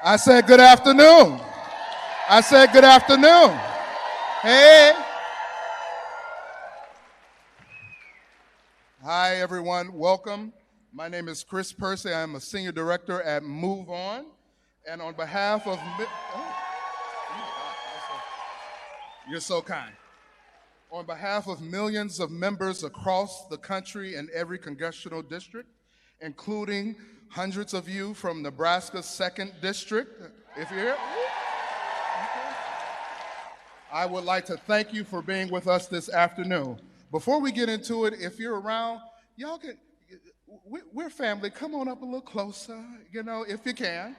I said good afternoon. I said good afternoon. Hey. Hi, everyone. Welcome. My name is Chris Percy. I am a senior director at MOVEON. And on behalf of... You're so kind. On behalf of millions of members across the country in every congressional district, including hundreds of you from Nebraska's 2nd District, if you're here, I would like to thank you for being with us this afternoon. Before we get into it, if you're around, y'all can, we're family. Come on up a little closer, if you can.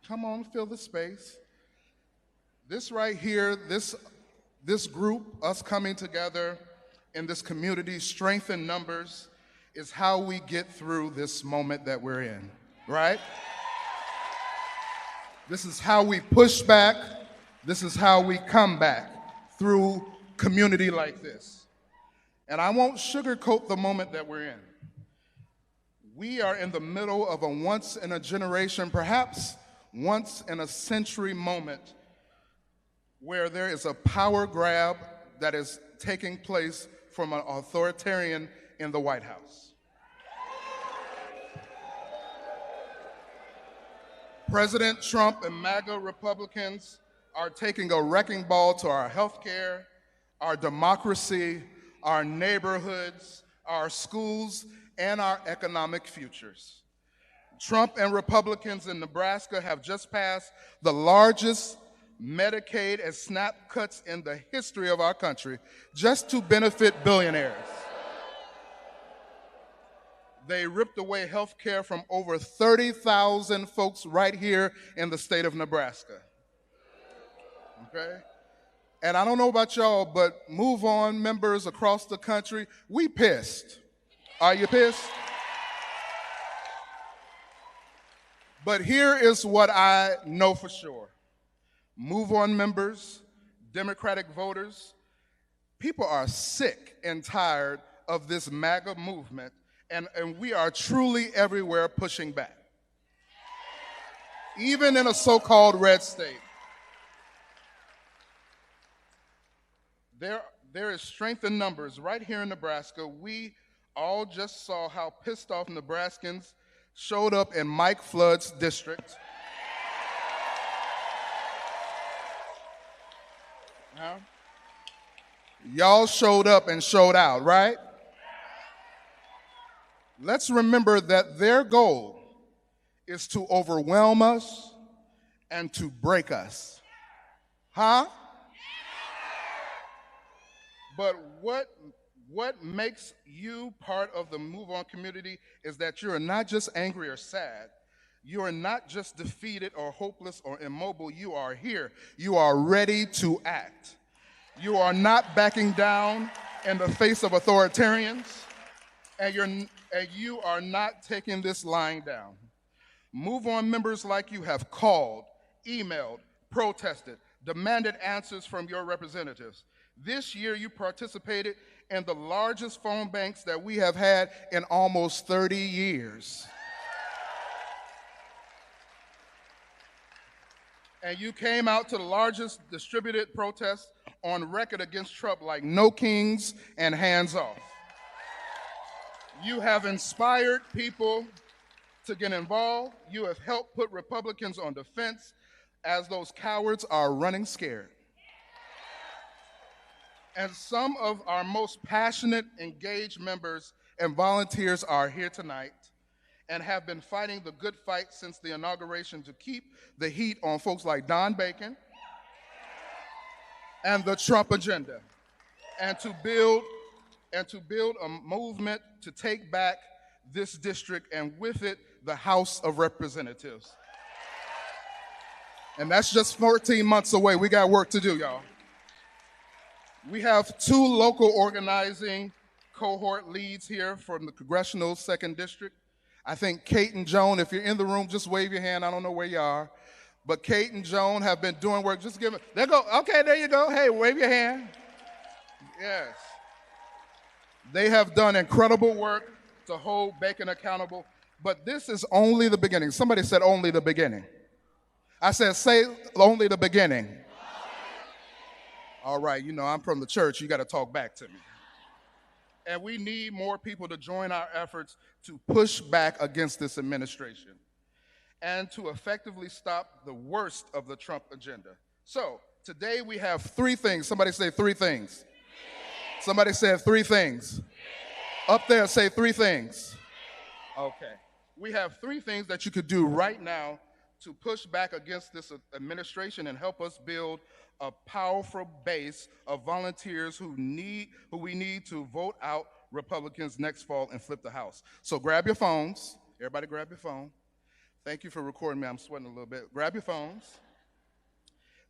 Come on, fill the space. This right here, this group, us coming together in this community, strength in numbers, is how we get through this moment that we're in, right? This is how we push back. This is how we come back through community like this. And I won't sugarcoat the moment that we're in. We are in the middle of a once-in-a-generation, perhaps once-in-a-century moment where there is a power grab that is taking place from an authoritarian in the White House. President Trump and MAGA Republicans are taking a wrecking ball to our healthcare, our democracy, our neighborhoods, our schools, and our economic futures. Trump and Republicans in Nebraska have just passed the largest Medicaid and SNAP cuts in the history of our country, just to benefit billionaires. They ripped away health care from over 30,000 folks right here in the state of Nebraska. Okay? And I don't know about y'all, but MOVEON members across the country, we pissed. Are you pissed? But here is what I know for sure. MOVEON members, Democratic voters, people are sick and tired of this MAGA movement, and we are truly everywhere pushing back. Even in a so-called red state. There is strength in numbers. Right here in Nebraska, we all just saw how pissed off Nebraskans showed up in Mike Flood's district. Y'all showed up and showed out, right? Let's remember that their goal is to overwhelm us and to break us. But what makes you part of the MOVEON community is that you are not just angry or sad. You are not just defeated or hopeless or immobile. You are here. You are ready to act. You are not backing down in the face of authoritarians, and you are not taking this lying down. MOVEON members like you have called, emailed, protested, demanded answers from your representatives. This year you participated in the largest phone banks that we have had in almost 30 years. And you came out to the largest distributed protest on record against Trump, like No Kings and Hands Off. You have inspired people to get involved. You have helped put Republicans on defense as those cowards are running scared. And some of our most passionate, engaged members and volunteers are here tonight and have been fighting the good fight since the inauguration to keep the heat on folks like Don Bacon and the Trump agenda, and to build a movement to take back this district, and with it, the House of Representatives. And that's just 14 months away. We got work to do, y'all. We have 2 local organizing cohort leads here from the Congressional 2nd District. I think Kate and Joan, if you're in the room, just wave your hand. I don't know where you are. But Kate and Joan have been doing work. Just give it. There go. Okay, there you go. Hey, wave your hand. Yes. They have done incredible work to hold Bacon accountable. But this is only the beginning. Somebody said only the beginning. I said, say only the beginning. All right, you know, I'm from the church. You got to talk back to me. And we need more people to join our efforts to push back against this administration and to effectively stop the worst of the Trump agenda. So today we have three things. Somebody say three things. Somebody said three things. Up there, say three things. Okay. We have three things that you could do right now to push back against this administration and help us build a powerful base of volunteers who we need to vote out Republicans next fall and flip the House. So grab your phones. Everybody grab your phone. Thank you for recording me. I'm sweating a little bit. Grab your phones.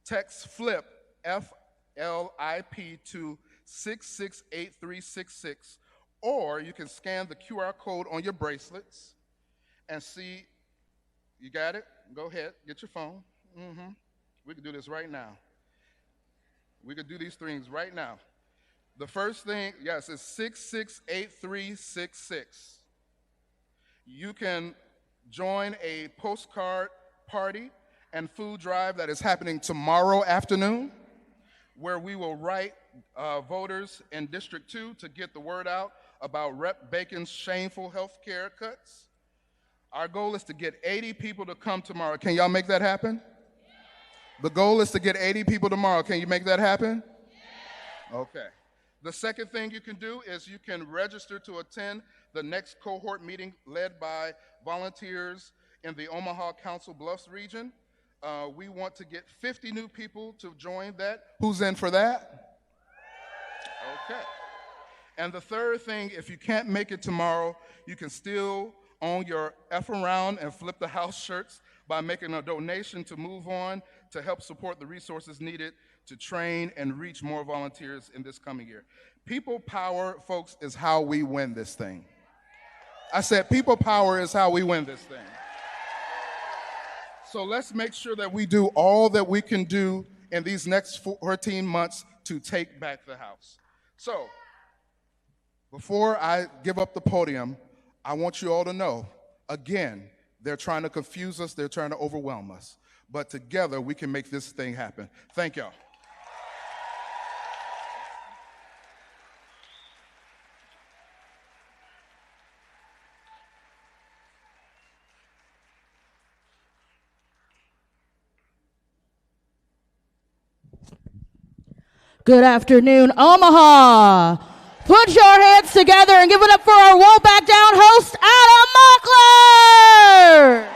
Text FLIP, F-L-I-P, to 668366, or you can scan the QR code on your bracelets and see. You got it? Go ahead. Get your phone. We can do this right now. We could do these things right now. The first thing, yes, is 668366. You can join a postcard party and food drive that is happening tomorrow afternoon, where we will write voters in District 2 to get the word out about Rep. Bacon's shameful health care cuts. Our goal is to get 80 people to come tomorrow. Can y'all make that happen? The goal is to get 80 people tomorrow. Can you make that happen? Okay. The second thing you can do is you can register to attend the next cohort meeting led by volunteers in the Omaha Council Bluffs region. We want to get 50 new people to join that. Who's in for that? Okay. And the third thing, if you can't make it tomorrow, you can still own your F around and flip the house shirts by making a donation to MOVEON to help support the resources needed to train and reach more volunteers in this coming year. People power, folks, is how we win this thing. I said people power is how we win this thing. So let's make sure that we do all that we can do in these next 14 months to take back the House. So before I give up the podium, I want you all to know, again, they're trying to confuse us, they're trying to overwhelm us. But together, we can make this thing happen. Thank y'all. Good afternoon, Omaha. Put your hands together and give it up for our Won't Back Down host, Adam Mockler.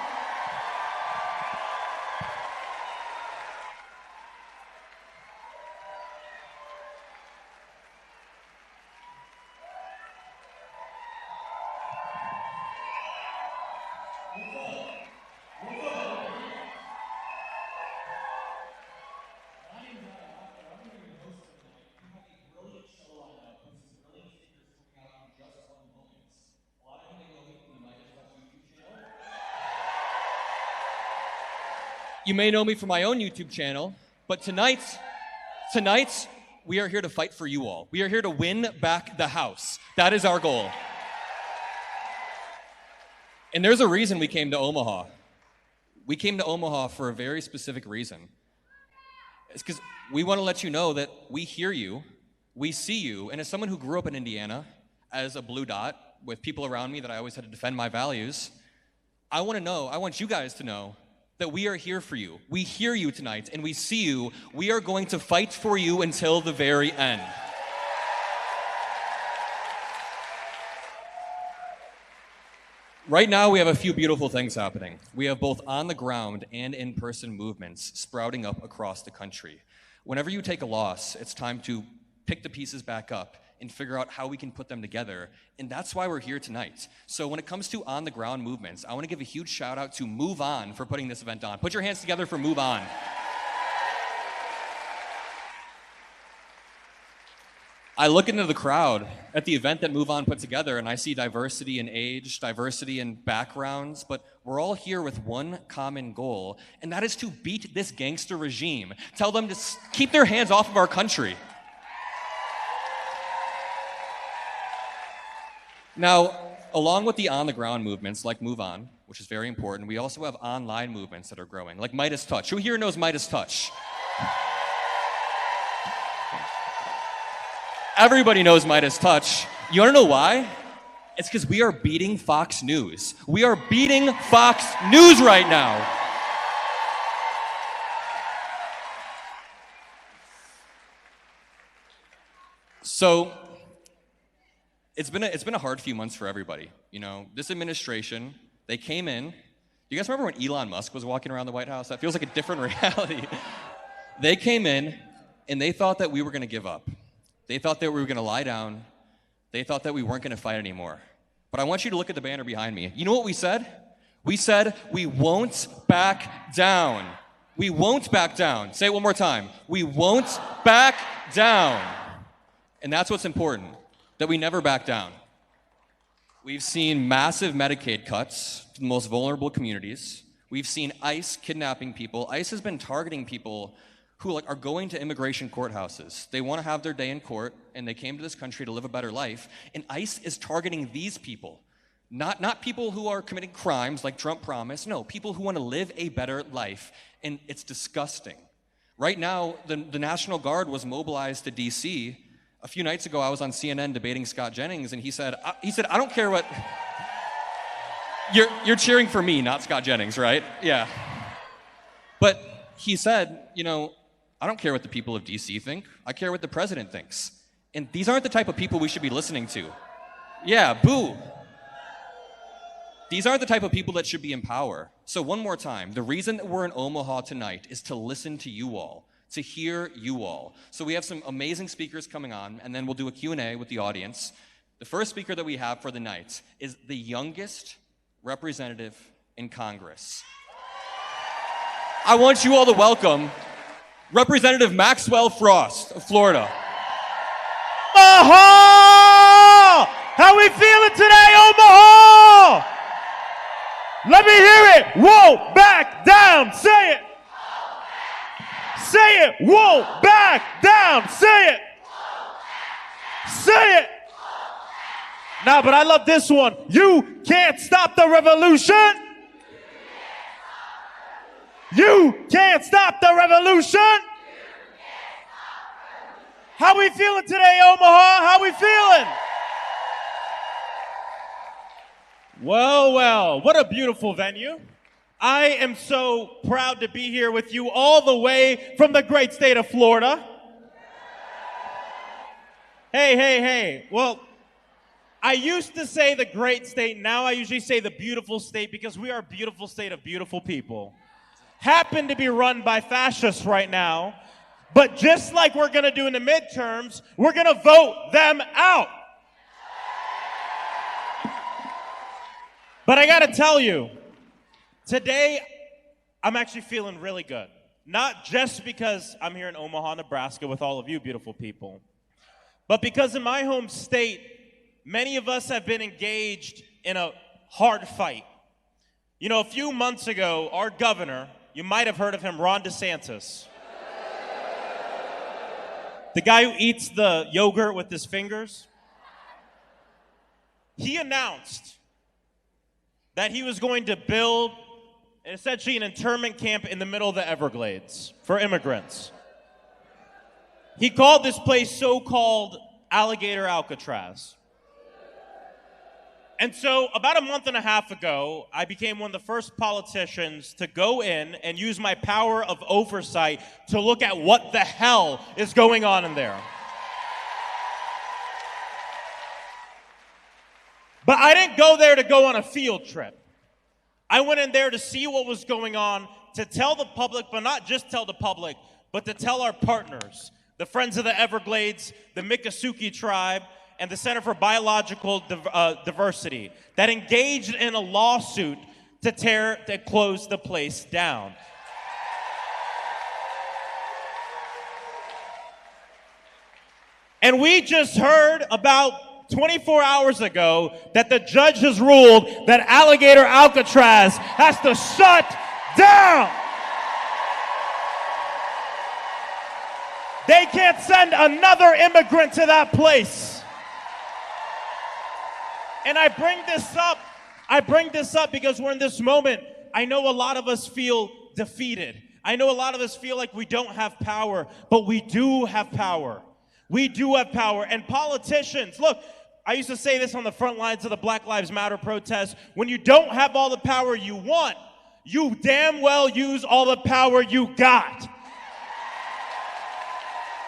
You may know me from my own YouTube channel, but tonight, we are here to fight for you all. We are here to win back the House. That is our goal. And there's a reason we came to Omaha. We came to Omaha for a very specific reason. It's because we want to let you know that we hear you, we see you, and as someone who grew up in Indiana, as a blue dot, with people around me that I always had to defend my values, I want you guys to know that we are here for you. We hear you tonight, and we see you. We are going to fight for you until the very end. Right now, we have a few beautiful things happening. We have both on-the-ground and in-person movements sprouting up across the country. Whenever you take a loss, it's time to pick the pieces back up and figure out how we can put them together. And that's why we're here tonight. So when it comes to on-the-ground movements, I want to give a huge shout out to MOVEON for putting this event on. Put your hands together for MOVEON. I look into the crowd at the event that MOVEON put together, and I see diversity in age, diversity in backgrounds, but we're all here with one common goal, and that is to beat this gangster regime. Tell them to keep their hands off of our country. Now, along with the on-the-ground movements like MOVEON, which is very important. We also have online movements that are growing, like MeidasTouch. Who here knows MeidasTouch? Everybody knows MeidasTouch. You wanna know why? It's because we are beating Fox News. We are beating Fox News right now. So it's been a hard few months for everybody. You know, this administration, they came in. Do you guys remember when Elon Musk was walking around the White House? That feels like a different reality. They came in and they thought that we were gonna give up. They thought that we were gonna lie down. They thought that we weren't gonna fight anymore. But I want you to look at the banner behind me. You know what we said? We said, we won't back down. We won't back down. Say it one more time. We won't back down. And that's what's important, that we never back down. We've seen massive Medicaid cuts to the most vulnerable communities. We've seen ICE kidnapping people. ICE has been targeting people who are going to immigration courthouses. They want to have their day in court, and they came to this country to live a better life. And ICE is targeting these people, not people who are committing crimes like Trump promised. No, people who want to live a better life, and it's disgusting. Right now, the National Guard was mobilized to DC. A few nights ago, I was on CNN debating Scott Jennings, and he said, I don't care what, you're cheering for me, not Scott Jennings, right? Yeah. But he said, you know, I don't care what the people of DC think. I care what the president thinks. And these aren't the type of people we should be listening to. Yeah, boo. These aren't the type of people that should be in power. So one more time, the reason that we're in Omaha tonight is to listen to you all, to hear you all. So we have some amazing speakers coming on, and then we'll do a Q&A with the audience. The first speaker that we have for the night is the youngest representative in Congress. I want you all to welcome Representative Maxwell Frost of Florida. Omaha! How we feeling today, Omaha? Let me hear it. Whoa, back down. Say it. Say it. Whoa, back down. Say it. Say it. Nah, but I love this one. You can't stop the revolution. You can't stop the revolution. How we feeling today, Omaha? How we feeling? Well, what a beautiful venue. I am so proud to be here with you all the way from the great state of Florida. Hey. Well, I used to say the great state. Now I usually say the beautiful state because we are a beautiful state of beautiful people. Happen to be run by fascists right now. But just like we're going to do in the midterms, we're going to vote them out. But I got to tell you, today I'm actually feeling really good. Not just because I'm here in Omaha, Nebraska with all of you beautiful people, but because in my home state, many of us have been engaged in a hard fight. You know, a few months ago, our governor, you might have heard of him, Ron DeSantis. The guy who eats the yogurt with his fingers. He announced that he was going to build essentially an internment camp in the middle of the Everglades for immigrants. He called this place so-called Alligator Alcatraz. And so about a month and a half ago, I became one of the first politicians to go in and use my power of oversight to look at what the hell is going on in there. But I didn't go there to go on a field trip. I went in there to see what was going on, to tell the public, but not just tell the public, but to tell our partners, the Friends of the Everglades, the Miccosukee tribe, and the Center for Biological Diversity, that engaged in a lawsuit to close the place down. And we just heard about 24 hours ago that the judge has ruled that Alligator Alcatraz has to shut down. They can't send another immigrant to that place. And I bring this up I bring this up because we're in this moment. I know a lot of us feel defeated. I know a lot of us feel like we don't have power, but we do have power. We do have power. And politicians, look, I used to say this on the front lines of the Black Lives Matter protests. When you don't have all the power you want, you damn well use all the power you got.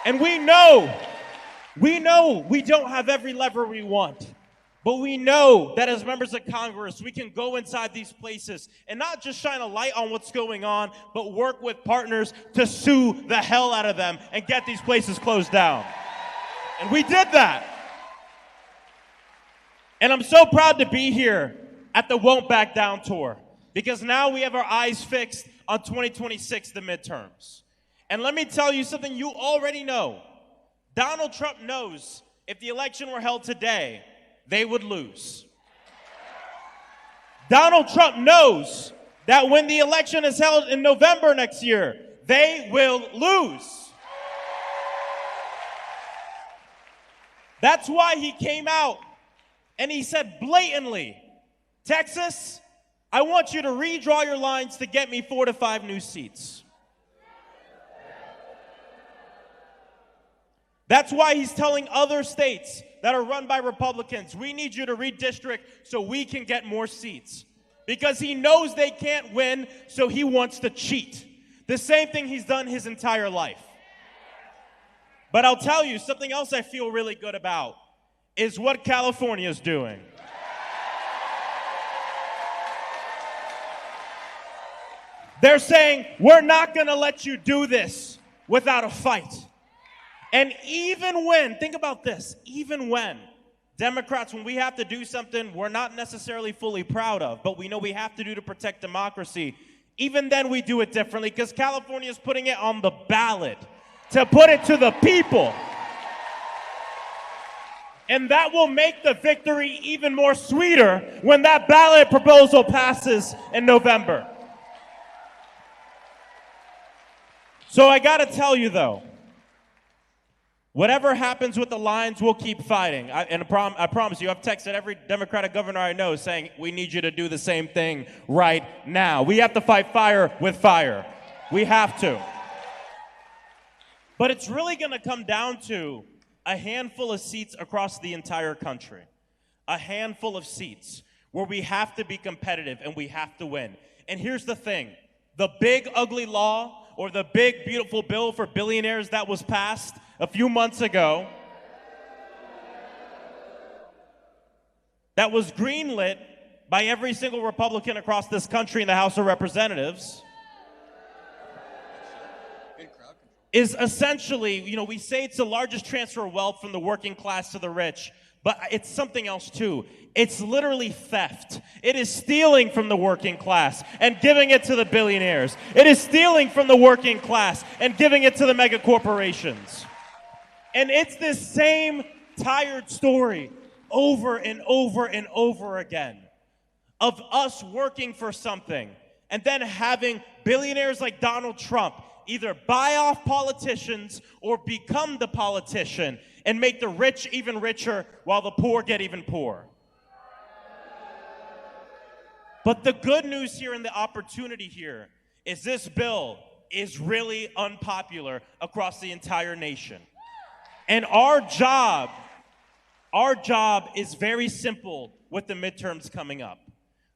And we know we don't have every lever we want. But we know that as members of Congress, we can go inside these places and not just shine a light on what's going on, but work with partners to sue the hell out of them and get these places closed down. And we did that. And I'm so proud to be here at the Won't Back Down tour, because now we have our eyes fixed on 2026, the midterms. And let me tell you something you already know. Donald Trump knows if the election were held today, they would lose. Donald Trump knows that when the election is held in November next year, they will lose. That's why he came out and he said blatantly, Texas, I want you to redraw your lines to get me 4 to 5 new seats. That's why he's telling other states that are run by Republicans, we need you to redistrict so we can get more seats. Because he knows they can't win, so he wants to cheat. The same thing he's done his entire life. But I'll tell you, something else I feel really good about is what California's doing. They're saying, we're not gonna let you do this without a fight. And even when, think about this, even when Democrats, when we have to do something we're not necessarily fully proud of, but we know we have to do to protect democracy, even then we do it differently because California is putting it on the ballot to put it to the people. And that will make the victory even more sweeter when that ballot proposal passes in November. So I gotta tell you though, whatever happens with the lines, we'll keep fighting. I promise you, I've texted every Democratic governor I know saying, we need you to do the same thing right now. We have to fight fire with fire. We have to. But it's really going to come down to a handful of seats across the entire country. A handful of seats where we have to be competitive and we have to win. And here's the thing. The big ugly law or the big beautiful bill for billionaires that was passed a few months ago, that was greenlit by every single Republican across this country in the House of Representatives, is essentially, we say it's the largest transfer of wealth from the working class to the rich, but it's something else too. It's literally theft. It is stealing from the working class and giving it to the billionaires. It is stealing from the working class and giving it to the mega corporations. And it's this same tired story over and over and over again of us working for something and then having billionaires like Donald Trump either buy off politicians or become the politician and make the rich even richer while the poor get even poorer. But the good news here and the opportunity here is this bill is really unpopular across the entire nation. And our job is very simple with the midterms coming up.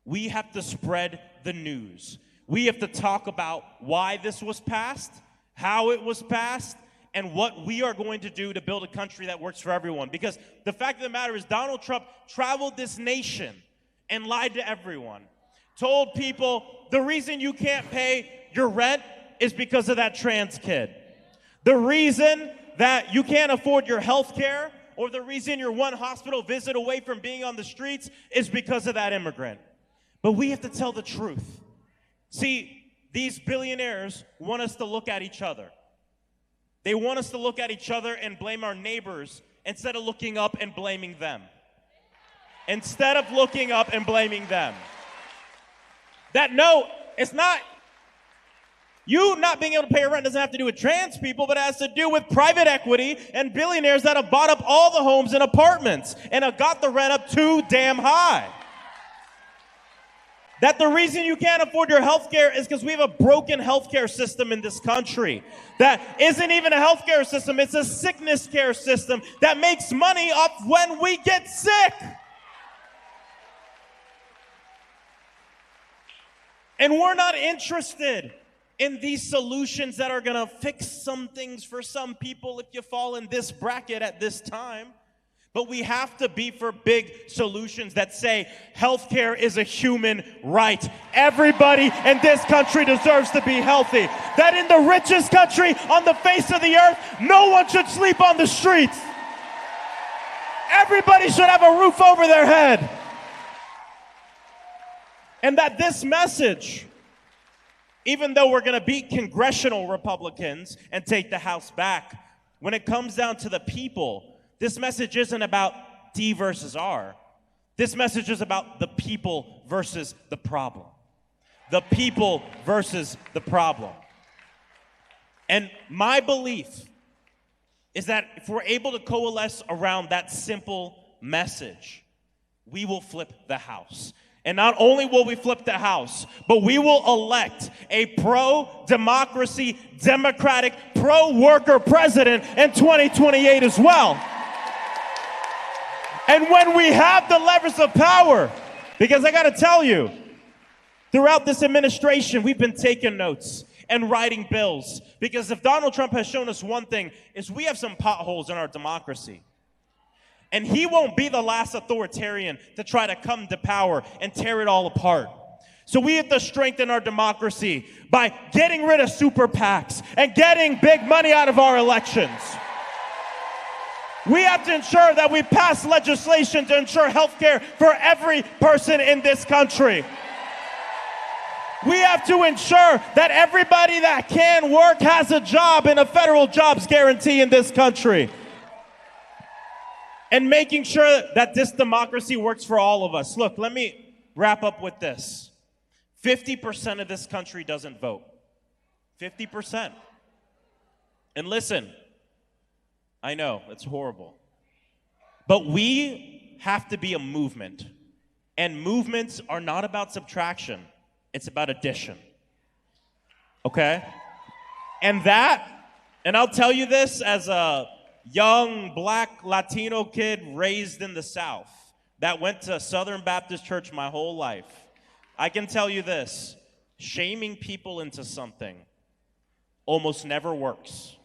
We have to spread the news. We have to talk about why this was passed, how it was passed, and what we are going to do to build a country that works for everyone. Because the fact of the matter is Donald Trump traveled this nation and lied to everyone. Told people the reason you can't pay your rent is because of that trans kid. The reason that you can't afford your health care or the reason you're one hospital visit away from being on the streets is because of that immigrant. But we have to tell the truth. See, these billionaires want us to look at each other. They want us to look at each other and blame our neighbors instead of looking up and blaming them. Instead of looking up and blaming them. It's not, you not being able to pay your rent doesn't have to do with trans people, but it has to do with private equity and billionaires that have bought up all the homes and apartments and have got the rent up too damn high. That the reason you can't afford your health care is because we have a broken healthcare system in this country. That isn't even a healthcare system, it's a sickness care system that makes money off when we get sick. And we're not interested in these solutions that are gonna fix some things for some people if you fall in this bracket at this time. But we have to be for big solutions that say healthcare is a human right. Everybody in this country deserves to be healthy. That in the richest country on the face of the earth, no one should sleep on the streets. Everybody should have a roof over their head. And that this message, even though we're going to beat congressional Republicans and take the House back, when it comes down to the people, this message isn't about D versus R. This message is about the people versus the problem. The people versus the problem. And my belief is that if we're able to coalesce around that simple message, we will flip the House. And not only will we flip the House, but we will elect a pro-democracy, democratic, pro-worker president in 2028 as well. And when we have the levers of power, because I gotta tell you, throughout this administration, we've been taking notes and writing bills. Because if Donald Trump has shown us one thing, is we have some potholes in our democracy. And he won't be the last authoritarian to try to come to power and tear it all apart. So we have to strengthen our democracy by getting rid of super PACs and getting big money out of our elections. We have to ensure that we pass legislation to ensure health care for every person in this country. We have to ensure that everybody that can work has a job and a federal jobs guarantee in this country. And making sure that this democracy works for all of us. Look, let me wrap up with this. 50% of this country doesn't vote. 50%. And listen, I know, it's horrible. But we have to be a movement. And movements are not about subtraction. It's about addition. Okay? And I'll tell you this as a young black Latino kid raised in the South that went to Southern Baptist Church my whole life. I can tell you this, shaming people into something almost never works.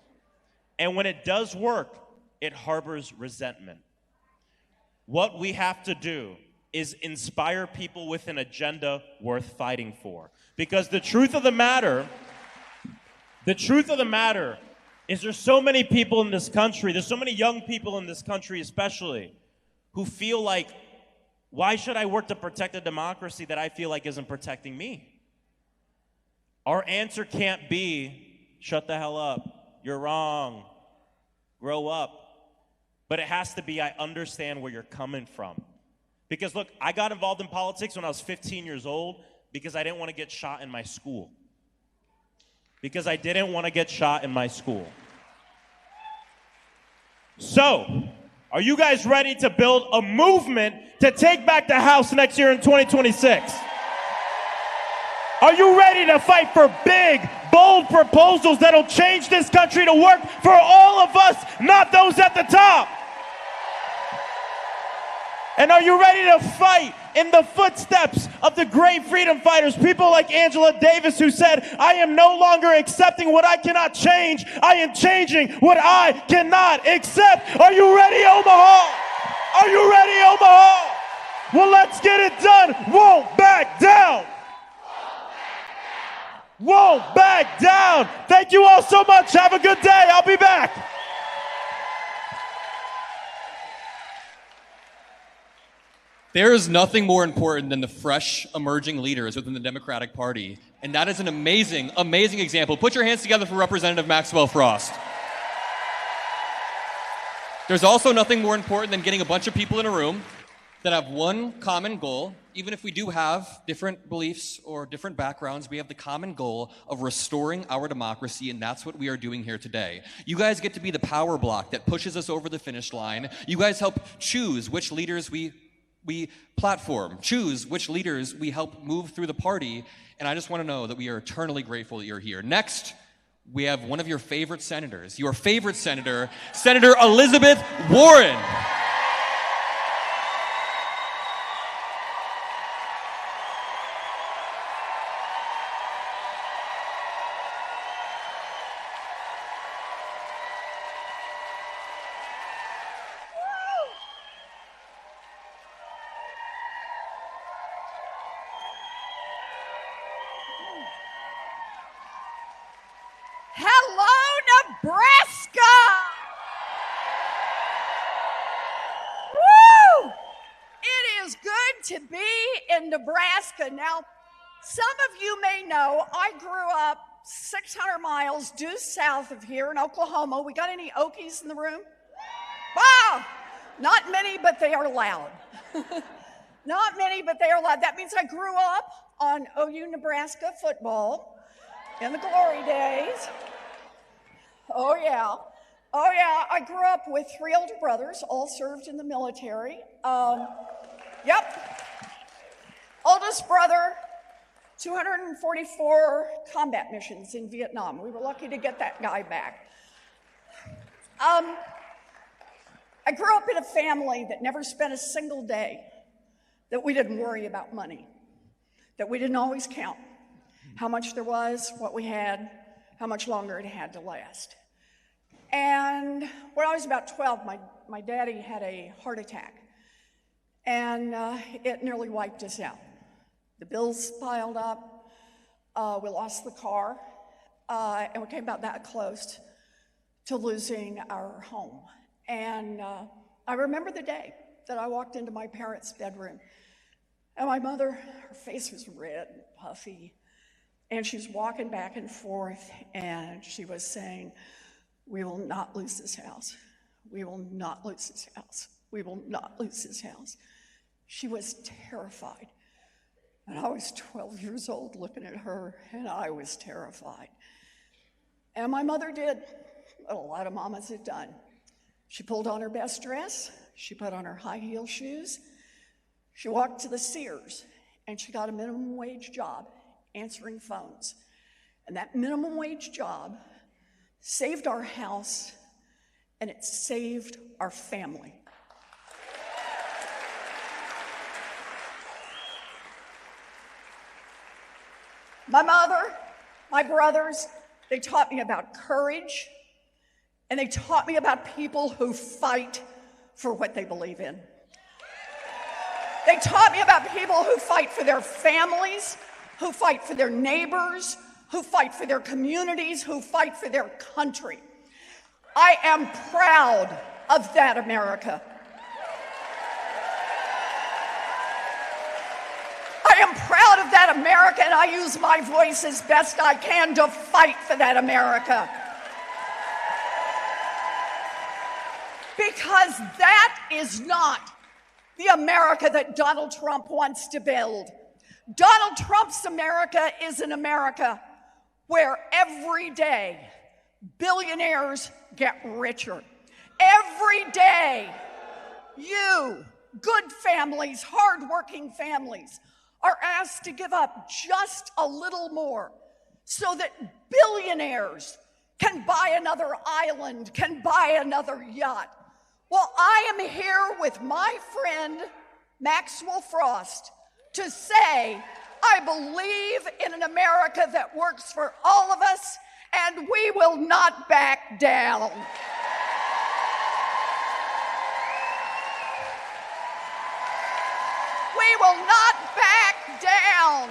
And when it does work, it harbors resentment. What we have to do is inspire people with an agenda worth fighting for. Because the truth of the matter is there's so many people in this country, there's so many young people in this country especially, who feel like, why should I work to protect a democracy that I feel like isn't protecting me? Our answer can't be, shut the hell up, you're wrong, grow up. But it has to be, I understand where you're coming from. Because look, I got involved in politics when I was 15 years old because I didn't want to get shot in my school. Because I didn't want to get shot in my school. So, are you guys ready to build a movement to take back the House next year in 2026? Are you ready to fight for big, bold proposals that'll change this country to work for all of us, not those at the top? And are you ready to fight in the footsteps of the great freedom fighters, people like Angela Davis, who said, I am no longer accepting what I cannot change. I am changing what I cannot accept. Are you ready, Omaha? Are you ready, Omaha? Well, let's get it done. Won't back down. Won't back down. Thank you all so much. Have a good day. I'll be back. There is nothing more important than the fresh, emerging leaders within the Democratic Party. And that is an amazing, amazing example. Put your hands together for Representative Maxwell Frost. There's also nothing more important than getting a bunch of people in a room that have one common goal. Even if we do have different beliefs or different backgrounds, we have the common goal of restoring our democracy, and that's what we are doing here today. You guys get to be the power block that pushes us over the finish line. You guys help choose which leaders we We platform, choose which leaders we help move through the party, and I just want to know that we are eternally grateful that you're here. Next, we have one of your favorite senators, your favorite senator, Senator Elizabeth Warren. Hello, Nebraska! Woo! It is good to be in Nebraska. Now, some of you may know I grew up 600 miles due south of here in Oklahoma. We got any Okies in the room? Wow! Not many, but they are loud. Not many, but they are loud. That means I grew up on OU Nebraska football in the glory days. Oh yeah. Oh yeah, I grew up with 3 older brothers, all served in the military. Yep. Oldest brother, 244 combat missions in Vietnam. We were lucky to get that guy back. I grew up in a family that never spent a single day that we didn't worry about money, that we didn't always count how much there was, what we had, how much longer it had to last. And when I was about 12, my daddy had a heart attack, and it nearly wiped us out. The bills piled up, we lost the car, and we came about that close to losing our home. And I remember the day that I walked into my parents' bedroom, and my mother, her face was red and puffy, and she was walking back and forth, and she was saying, "We will not lose this house. We will not lose this house. We will not lose this house." She was terrified. And I was 12 years old looking at her, and I was terrified. And my mother did what a lot of mamas had done. She pulled on her best dress, she put on her high heel shoes, she walked to the Sears, and she got a minimum wage job answering phones. And that minimum wage job saved our house, and it saved our family. My mother, my brothers, they taught me about courage, and they taught me about people who fight for what they believe in. They taught me about people who fight for their families, who fight for their neighbors, who fight for their communities, who fight for their country. I am proud of that America. I am proud of that America, and I use my voice as best I can to fight for that America. Because that is not the America that Donald Trump wants to build. Donald Trump's America is an America where every day billionaires get richer. Every day you, good families, hardworking families, are asked to give up just a little more so that billionaires can buy another island, can buy another yacht. Well, I am here with my friend Maxwell Frost to say I believe in an America that works for all of us, and we will not back down. We will not back down.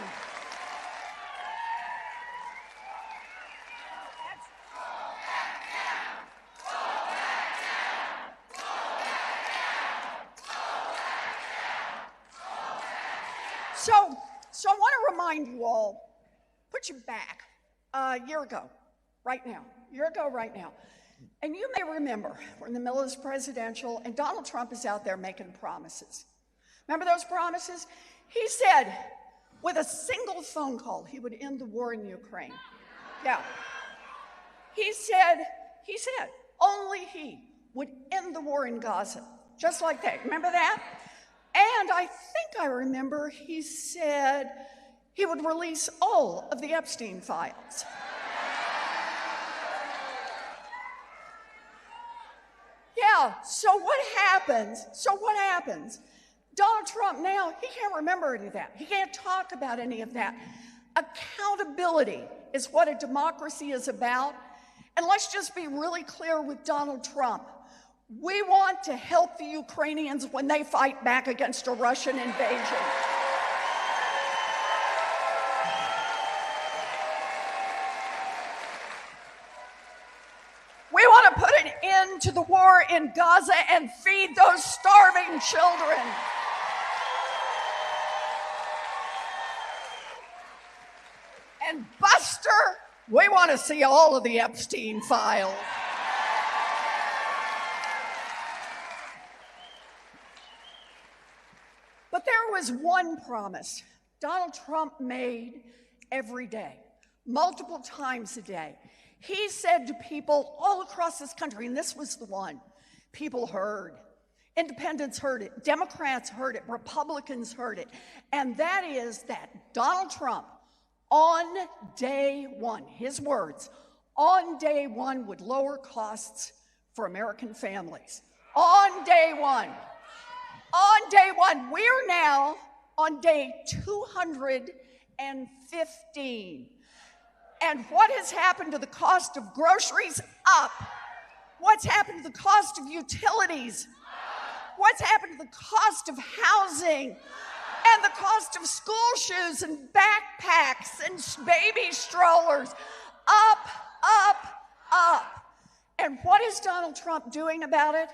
So I want to remind you all, put you back a year ago, right now, And you may remember, we're in the middle of this presidential, and Donald Trump is out there making promises. Remember those promises? He said, with a single phone call, he would end the war in Ukraine. Yeah. He said, only he would end the war in Gaza, just like that. Remember that? And I think I remember he said he would release all of the Epstein files. Yeah, so what happens? Donald Trump now, he can't remember any of that. He can't talk about any of that. Accountability is what a democracy is about. And let's just be really clear with Donald Trump. We want to help the Ukrainians when they fight back against a Russian invasion. We want to put an end to the war in Gaza and feed those starving children. And Buster, we want to see all of the Epstein files. But there was one promise Donald Trump made every day, multiple times a day. He said to people all across this country, and this was the one people heard. Independents heard it, Democrats heard it, Republicans heard it, and that is that Donald Trump, on day one, his words, on day one would lower costs for American families. On day one. On day one. We're now on day 215. And what has happened to the cost of groceries? Up. What's happened to the cost of utilities? What's happened to the cost of housing? And the cost of school shoes and backpacks and baby strollers? Up, up, up. And what is Donald Trump doing about it?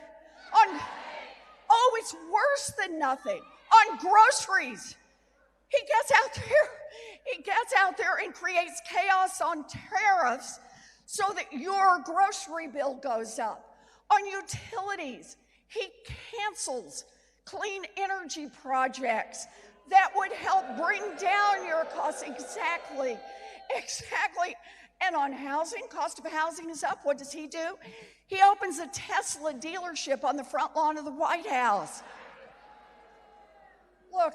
It's worse than nothing. On groceries, he gets out there and creates chaos on tariffs so that your grocery bill goes up. On utilities, he cancels clean energy projects that would help bring down your costs. Exactly. And on housing, cost of housing is up. What does he do? He opens a Tesla dealership on the front lawn of the White House. Look,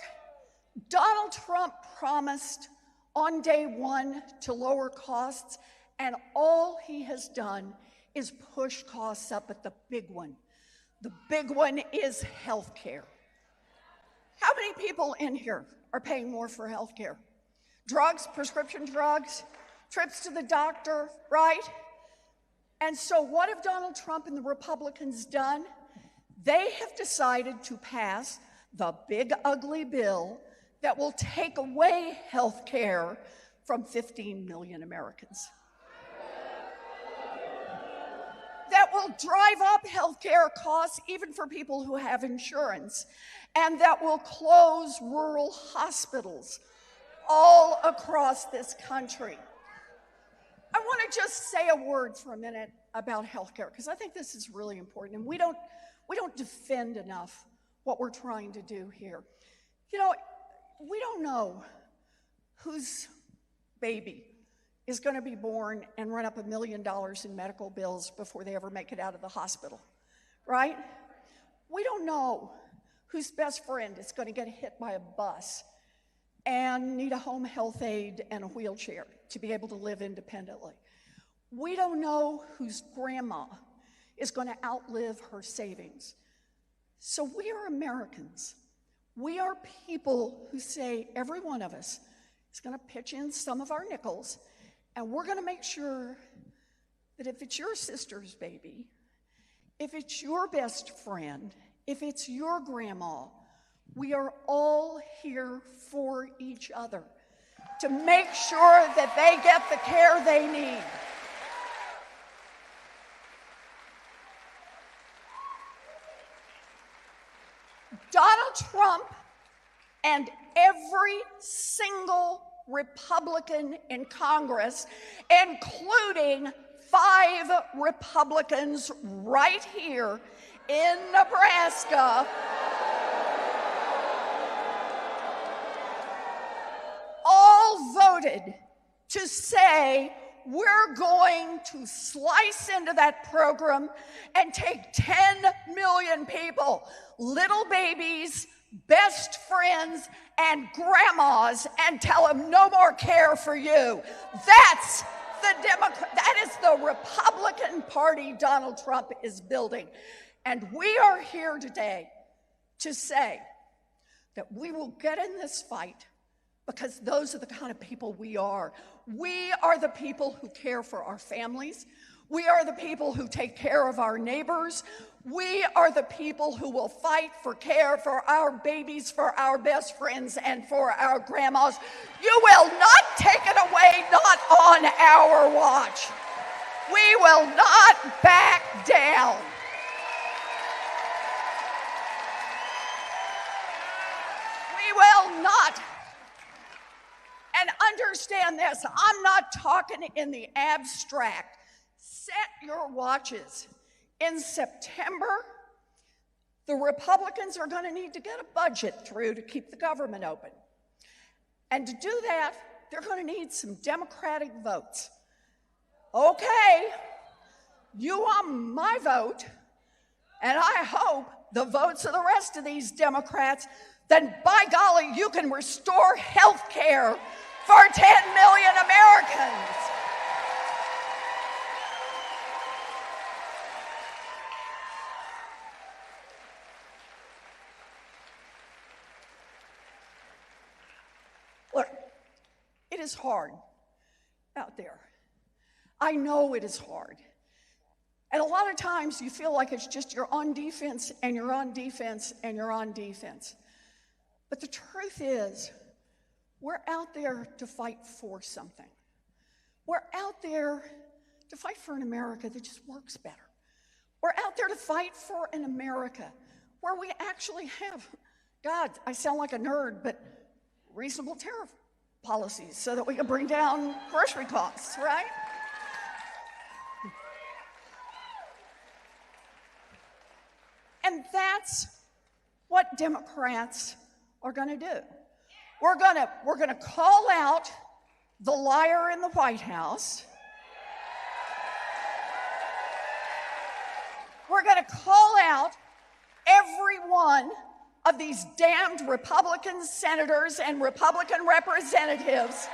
Donald Trump promised on day one to lower costs, and all he has done is push costs up at the big one. The big one is health care. How many people in here are paying more for health care? Drugs, prescription drugs, trips to the doctor, right? And so what have Donald Trump and the Republicans done? They have decided to pass the big ugly bill that will take away health care from 15 million Americans. That will drive up health care costs even for people who have insurance, and that will close rural hospitals all across this country. I want to just say a word for a minute about health care, because I think this is really important, and we don't defend enough what we're trying to do here. You know, we don't know whose baby is going to be born and run up $1 million in medical bills before they ever make it out of the hospital, right? We don't know whose best friend is going to get hit by a bus and need a home health aide and a wheelchair to be able to live independently. We don't know whose grandma is going to outlive her savings. So we are Americans. We are people who say every one of us is going to pitch in some of our nickels, and we're going to make sure that if it's your sister's baby, if it's your best friend, if it's your grandma, we are all here for each other to make sure that they get the care they need. Donald Trump and every single Republican in Congress, including 5 Republicans right here in Nebraska, all voted to say we're going to slice into that program and take 10 million people, little babies best friends and grandmas and tell them no more care for you. That is the Republican Party Donald Trump is building. And we are here today to say that we will get in this fight because those are the kind of people we are. We are the people who care for our families. We are the people who take care of our neighbors. We are the people who will fight for care for our babies, for our best friends, and for our grandmas. You will not take it away, not on our watch. We will not back down. We will not. And understand this, I'm not talking in the abstract. Set your watches. In September, the Republicans are going to need to get a budget through to keep the government open. And to do that, they're going to need some Democratic votes. Okay, you want my vote, and I hope the votes of the rest of these Democrats, then by golly, you can restore health care for 10 million Americans. Look, it is hard out there. I know it is hard. And a lot of times you feel like it's just you're on defense and you're on defense and you're on defense. But the truth is, we're out there to fight for something. We're out there to fight for an America that just works better. We're out there to fight for an America where we actually have, God, I sound like a nerd, but reasonable tariff policies so that we can bring down grocery costs, right? And that's what Democrats are going to do. We're going to call out the liar in the White House. We're going to call out every one of these damned Republican senators and Republican representatives.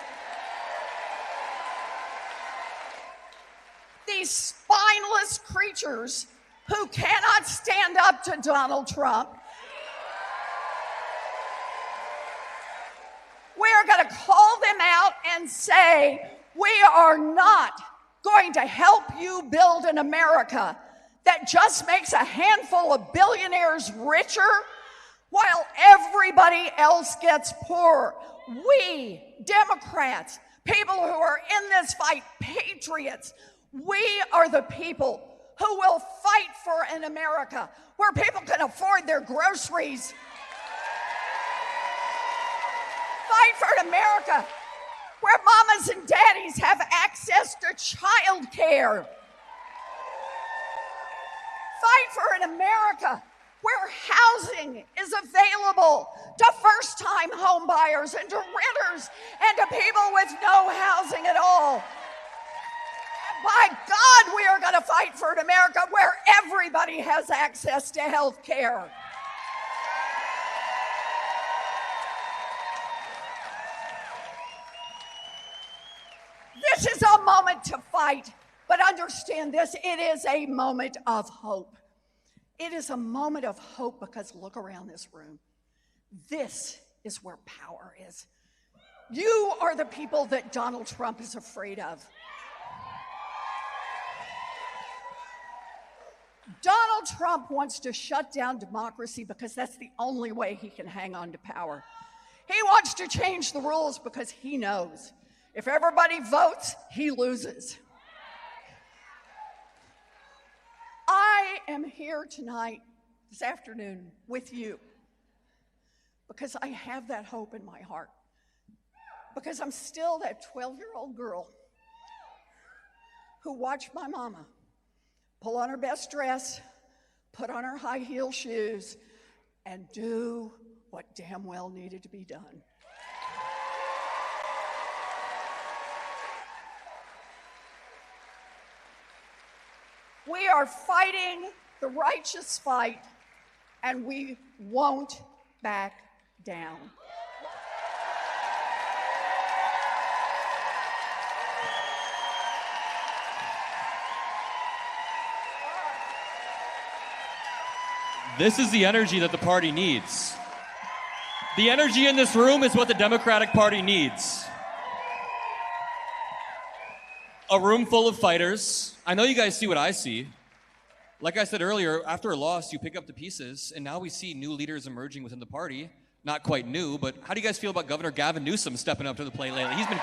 These spineless creatures who cannot stand up to Donald Trump. We're going to call them out and say, we are not going to help you build an America that just makes a handful of billionaires richer while everybody else gets poorer. We, Democrats, people who are in this fight, patriots, we are the people who will fight for an America where people can afford their groceries. Fight for an America where mamas and daddies have access to child care. Fight for an America where housing is available to first-time home buyers and to renters and to people with no housing at all. And by God, we are going to fight for an America where everybody has access to health care. This is a moment to fight, but understand this, it is a moment of hope. It is a moment of hope because look around this room. This is where power is. You are the people that Donald Trump is afraid of. Donald Trump wants to shut down democracy because that's the only way he can hang on to power. He wants to change the rules because he knows if everybody votes, he loses. I am here tonight, this afternoon, with you because I have that hope in my heart. Because I'm still that 12-year-old girl who watched my mama pull on her best dress, put on her high heel shoes, and do what damn well needed to be done. We are fighting the righteous fight, and we won't back down. This is the energy that the party needs. The energy in this room is what the Democratic Party needs. A room full of fighters. I know you guys see what I see. Like I said earlier, after a loss, you pick up the pieces, and now we see new leaders emerging within the party. Not quite new, but how do you guys feel about Governor Gavin Newsom stepping up to the plate lately? He's been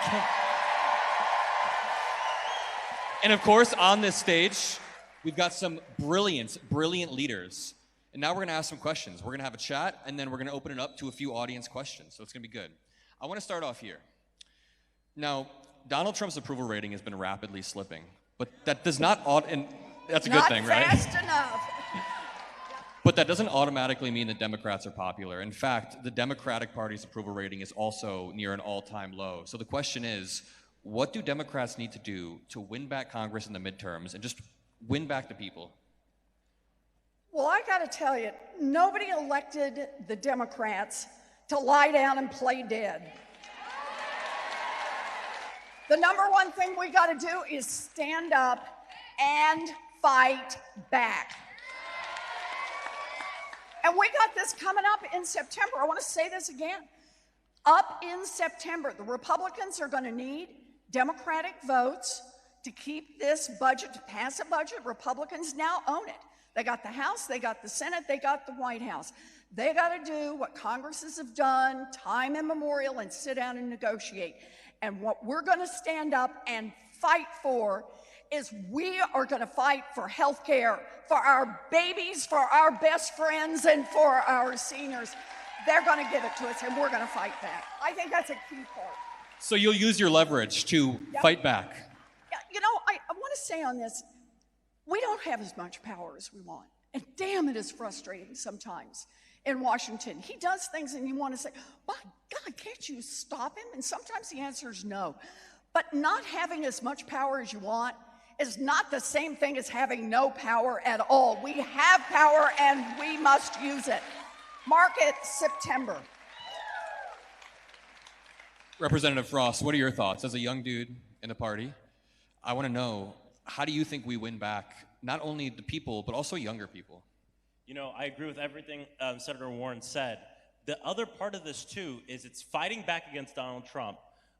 And of course, on this stage, we've got some brilliant leaders. And now we're going to ask some questions. We're going to have a chat, and then we're going to open it up to a few audience questions. So it's going to be good. I want to start off here. Now, Donald Trump's approval rating has been rapidly slipping, but that does not, and that's a good thing, right? Not fast enough. But that doesn't automatically mean that Democrats are popular. In fact, the Democratic Party's approval rating is also near an all-time low. So the question is, what do Democrats need to do to win back Congress in the midterms and just win back the people? Well, I got to tell you, nobody elected the Democrats to lie down and play dead. The number one thing we got to do is stand up and fight back. And we got this coming up in September. I want to say this again. Up in September, the Republicans are going to need Democratic votes to keep this budget, to pass a budget. Republicans now own it. They got the House, they got the Senate, they got the White House. They got to do what Congresses have done time immemorial and sit down and negotiate. And what we're going to stand up and fight for is we are going to fight for health care, for our babies, for our best friends, and for our seniors. They're going to give it to us, and we're going to fight back. I think that's a key part. So you'll use your leverage to fight back. Yeah, you know, I want to say on this, we don't have as much power as we want. And damn, it is frustrating sometimes in Washington. He does things and you want to say, my God, can't you stop him? And sometimes the answer is no. But not having as much power as you want is not the same thing as having no power at all. We have power and we must use it. Mark it September. Representative Frost, what are your thoughts? As a young dude in the party, I want to know, how do you think we win back not only the people, but also younger people? You know, I agree with everything Senator Warren said. The other part of this, too, is it's fighting back against Donald Trump,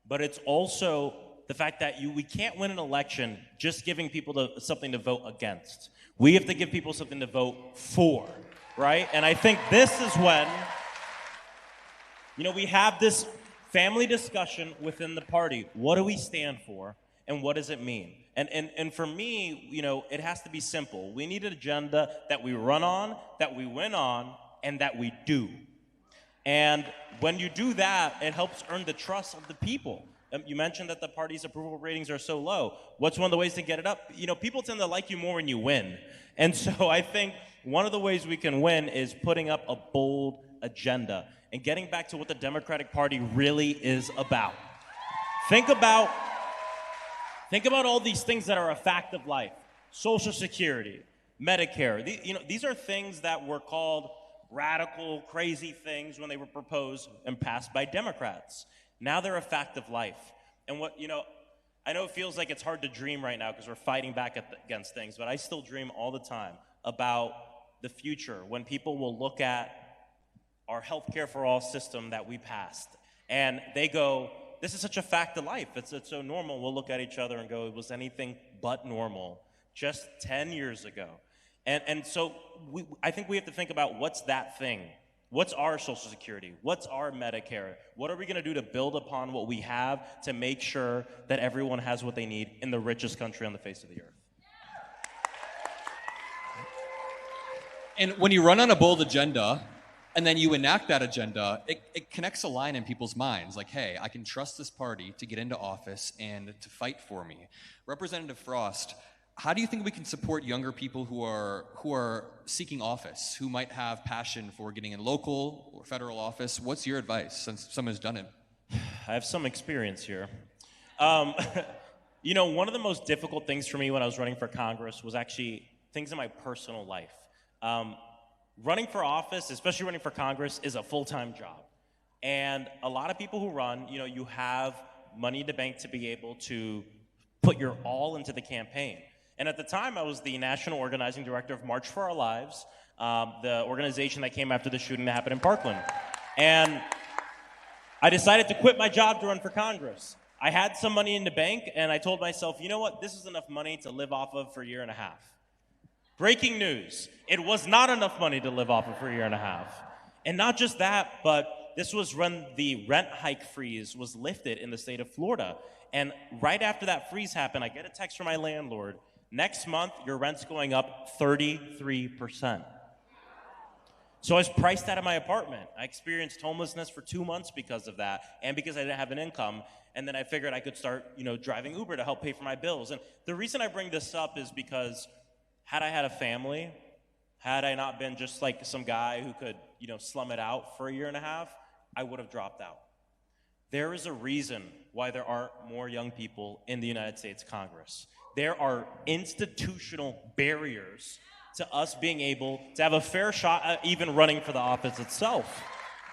but it's also the fact that we can't win an election just giving people something to vote against. We have to give people something to vote for, right? And I think this is when, you know, we have this family discussion within the party. What do we stand for, and what does it mean? And for me, you know, it has to be simple. We need an agenda that we run on, that we win on, and that we do. And when you do that, it helps earn the trust of the people. You mentioned that the party's approval ratings are so low. What's one of the ways to get it up? You know, people tend to like you more when you win. And so I think one of the ways we can win is putting up a bold agenda and getting back to what the Democratic Party really is about. Think about all these things that are a fact of life. Social Security, Medicare. These are things that were called radical, crazy things when they were proposed and passed by Democrats. Now they're a fact of life. And I know it feels like it's hard to dream right now because we're fighting back against things, but I still dream all the time about the future when people will look at our healthcare for all system that we passed and they go, this is such a fact of life. It's so normal. We'll look at each other and go, it was anything but normal just 10 years ago. And so I think we have to think about what's that thing. What's our Social Security? What's our Medicare? What are we going to do to build upon what we have to make sure that everyone has what they need in the richest country on the face of the earth? And when you run on a bold agenda, and then you enact that agenda, it connects a line in people's minds, like, hey, I can trust this party to get into office and to fight for me. Representative Frost, how do you think we can support younger people who are seeking office, who might have passion for getting in local or federal office? What's your advice, since someone has done it? I have some experience here. You know, one of the most difficult things for me when I was running for Congress was actually things in my personal life. running for office, especially running for Congress, is a full-time job. And a lot of people who run, you have money in the bank to be able to put your all into the campaign. And at the time, I was the national organizing director of March for Our Lives, the organization that came after the shooting that happened in Parkland. And I decided to quit my job to run for Congress. I had some money in the bank, and I told myself, you know what, this is enough money to live off of for a year and a half. Breaking news, it was not enough money to live off of for a year and a half. And not just that, but this was when the rent hike freeze was lifted in the state of Florida. And right after that freeze happened, I get a text from my landlord, next month, your rent's going up 33%. So I was priced out of my apartment. I experienced homelessness for 2 months because of that, and because I didn't have an income. And then I figured I could start, driving Uber to help pay for my bills. And the reason I bring this up is because had I had a family, had I not been just like some guy who could, slum it out for a year and a half, I would have dropped out. There is a reason why there aren't more young people in the United States Congress. There are institutional barriers to us being able to have a fair shot at even running for the office itself.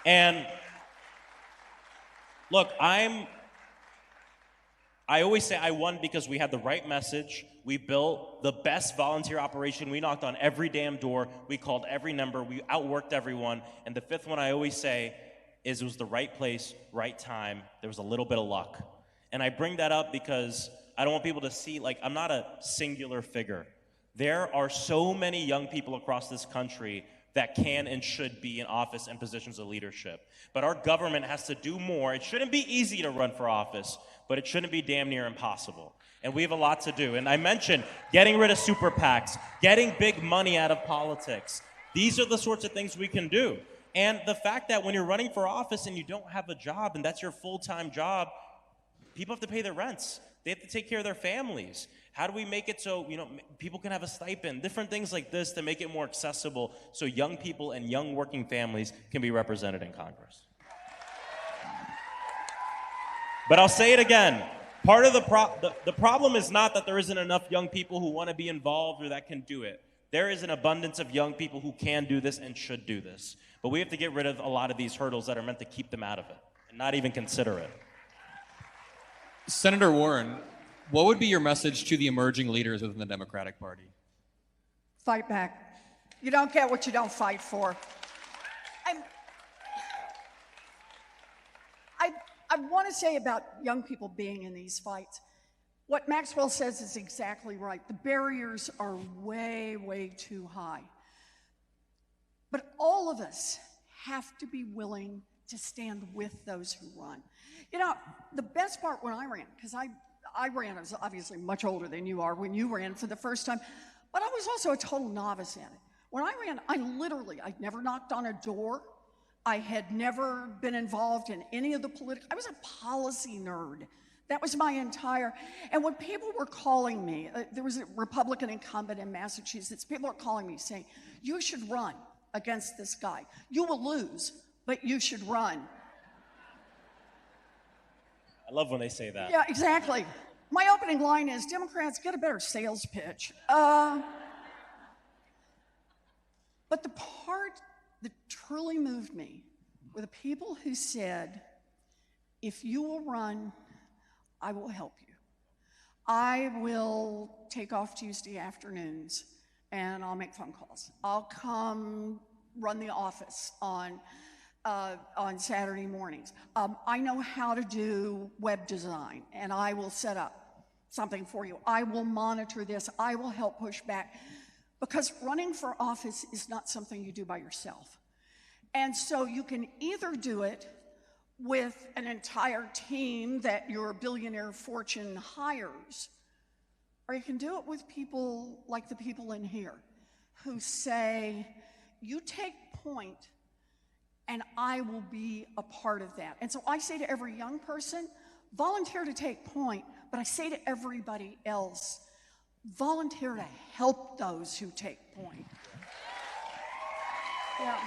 And look, I always say I won because we had the right message. We built the best volunteer operation. We knocked on every damn door. We called every number. We outworked everyone. And the fifth one I always say is it was the right place, right time. There was a little bit of luck. And I bring that up because I don't want people to see, I'm not a singular figure. There are so many young people across this country that can and should be in office and positions of leadership. But our government has to do more. It shouldn't be easy to run for office, but it shouldn't be damn near impossible. And we have a lot to do. And I mentioned getting rid of super PACs, getting big money out of politics. These are the sorts of things we can do. And the fact that when you're running for office and you don't have a job and that's your full-time job, people have to pay their rents. They have to take care of their families. How do we make it so, people can have a stipend? Different things like this to make it more accessible so young people and young working families can be represented in Congress. But I'll say it again. Part of the problem is not that there isn't enough young people who want to be involved or that can do it. There is an abundance of young people who can do this and should do this. But we have to get rid of a lot of these hurdles that are meant to keep them out of it and not even consider it. Senator Warren, what would be your message to the emerging leaders within the Democratic Party? Fight back. You don't get what you don't fight for. I want to say about young people being in these fights, what Maxwell says is exactly right. The barriers are way, way too high. But all of us have to be willing to stand with those who run. The best part when I ran, because I ran, I was obviously much older than you are when you ran for the first time, but I was also a total novice at it. When I ran, I'd never knocked on a door. I had never been involved in any of the political, I was a policy nerd. That was my entire, and when people were calling me, there was a Republican incumbent in Massachusetts, people were calling me saying, you should run against this guy. You will lose, but you should run. I love when they say that. Yeah, exactly. My opening line is, Democrats, get a better sales pitch. But the part that truly moved me were the people who said, if you will run, I will help you. I will take off Tuesday afternoons and I'll make phone calls. I'll come run the office on Saturday mornings. I know how to do web design and I will set up something for you. I will monitor this. I will help push back. Because running for office is not something you do by yourself. And so you can either do it with an entire team that your billionaire fortune hires, or you can do it with people like the people in here who say, you take point and I will be a part of that. And so I say to every young person, volunteer to take point, but I say to everybody else, volunteer to help those who take point. Yeah.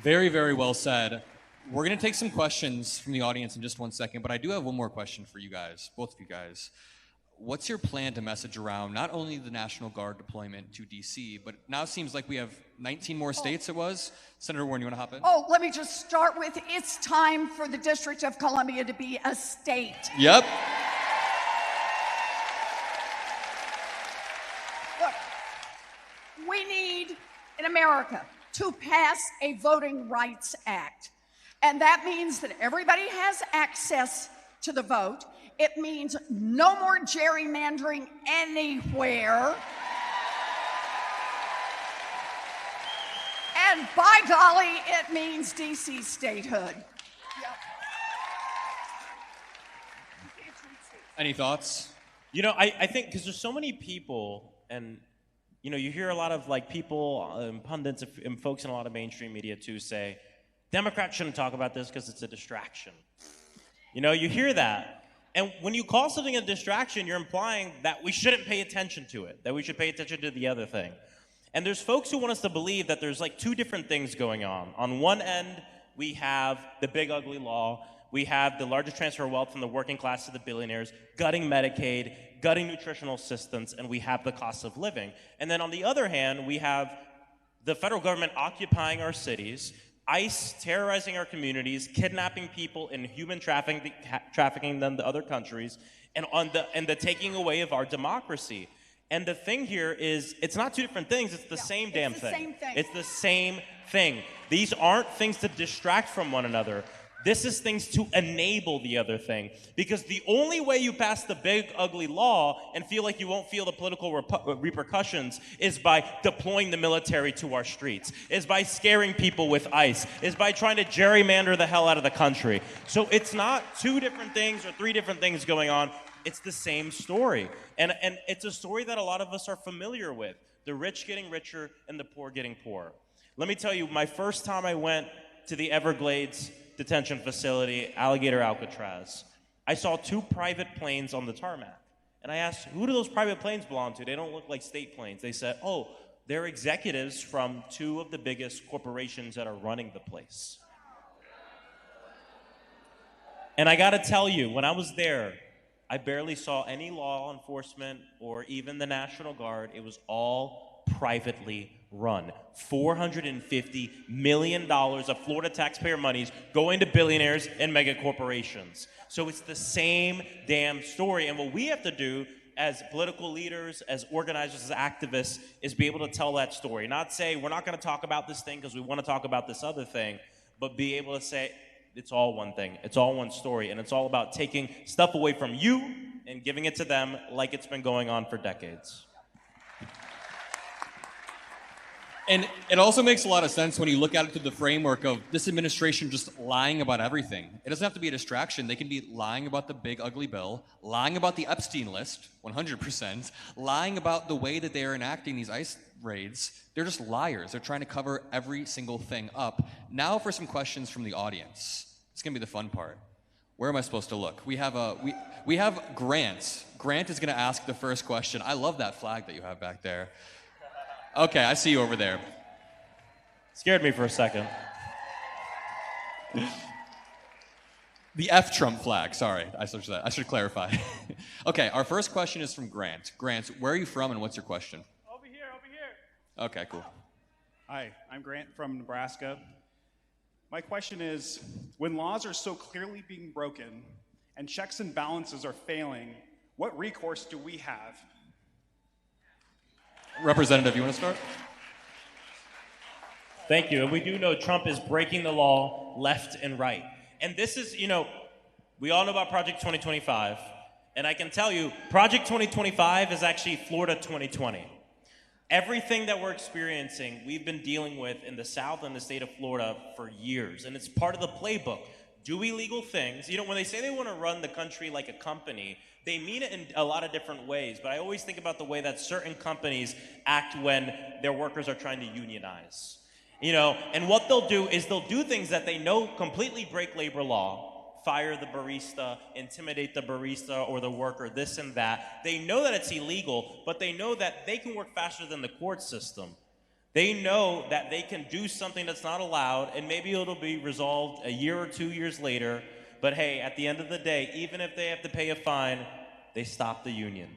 Very, very well said. We're going to take some questions from the audience in just 1 second, but I do have one more question for you guys, both of you guys. what's your plan to message around not only the National Guard deployment to DC, but now it seems like we have 19 more states it was. Senator Warren, you want to hop in? Oh, let me just start with, it's time for the District of Columbia to be a state. Yep. Look, we need, in America, to pass a Voting Rights Act. And that means that everybody has access to the vote. It means no more gerrymandering anywhere. And by golly, it means DC statehood. Any thoughts? You know, I think because there's so many people, and you know, you hear a lot of like people, pundits, and folks in a lot of mainstream media too say, Democrats shouldn't talk about this because it's a distraction. You know, you hear that. And when you call something a distraction, you're implying that we shouldn't pay attention to it, that we should pay attention to the other thing. And there's folks who want us to believe that there's like two different things going on. On one end, we have the big ugly law. We have the largest transfer of wealth from the working class to the billionaires, gutting Medicaid, gutting nutritional assistance, and we have the cost of living. And then on the other hand, we have the federal government occupying our cities, ICE terrorizing our communities, kidnapping people and human trafficking them to other countries, and the taking away of our democracy. And the thing here is, it's not two different things, it's the same damn thing. Same thing. It's the same thing. These aren't things to distract from one another. This is things to enable the other thing. Because the only way you pass the big, ugly law and feel like you won't feel the political repercussions is by deploying the military to our streets, is by scaring people with ICE, is by trying to gerrymander the hell out of the country. So it's not two different things or three different things going on. It's the same story. And it's a story that a lot of us are familiar with. The rich getting richer and the poor getting poorer. Let me tell you, my first time I went to the Everglades detention facility, Alligator Alcatraz, I saw two private planes on the tarmac. And I asked, who do those private planes belong to? They don't look like state planes. They said, oh, they're executives from two of the biggest corporations that are running the place. And I gotta tell you, when I was there, I barely saw any law enforcement or even the National Guard. It was all privately run. $450 million of Florida taxpayer monies going to billionaires and mega corporations. So it's the same damn story. And what we have to do as political leaders, as organizers, as activists, is be able to tell that story. Not say, we're not going to talk about this thing because we want to talk about this other thing, but be able to say, it's all one thing. It's all one story. And it's all about taking stuff away from you and giving it to them like it's been going on for decades. And it also makes a lot of sense when you look at it through the framework of this administration just lying about everything. It doesn't have to be a distraction. They can be lying about the big ugly bill, lying about the Epstein list, 100%, lying about the way that they are enacting these ICE raids. They're just liars. They're trying to cover every single thing up. Now for some questions from the audience. It's gonna be the fun part. Where am I supposed to look? We have Grant. Grant is gonna ask the first question. I love that flag that you have back there. Okay, I see you over there. Scared me for a second. The F Trump flag, sorry, I should clarify. Okay, our first question is from Grant. Grant, where are you from and what's your question? Over here. Okay, cool. Hi, I'm Grant from Nebraska. My question is, when laws are so clearly being broken and checks and balances are failing, what recourse do we have? Representative, you want to start? Thank you. And we do know Trump is breaking the law left and right. And this is, you know, we all know about Project 2025. And I can tell you, Project 2025 is actually Florida 2020. Everything that we're experiencing, we've been dealing with in the South and the state of Florida for years. And it's part of the playbook. Do illegal things. You know, when they say they want to run the country like a company, they mean it in a lot of different ways. But I always think about the way that certain companies act when their workers are trying to unionize. You know, and what they'll do is they'll do things that they know completely break labor law. Fire the barista, intimidate the barista or the worker, this and that. They know that it's illegal, but they know that they can work faster than the court system. They know that they can do something that's not allowed, and maybe it'll be resolved a year or 2 years later. But hey, at the end of the day, even if they have to pay a fine, they stopped the union.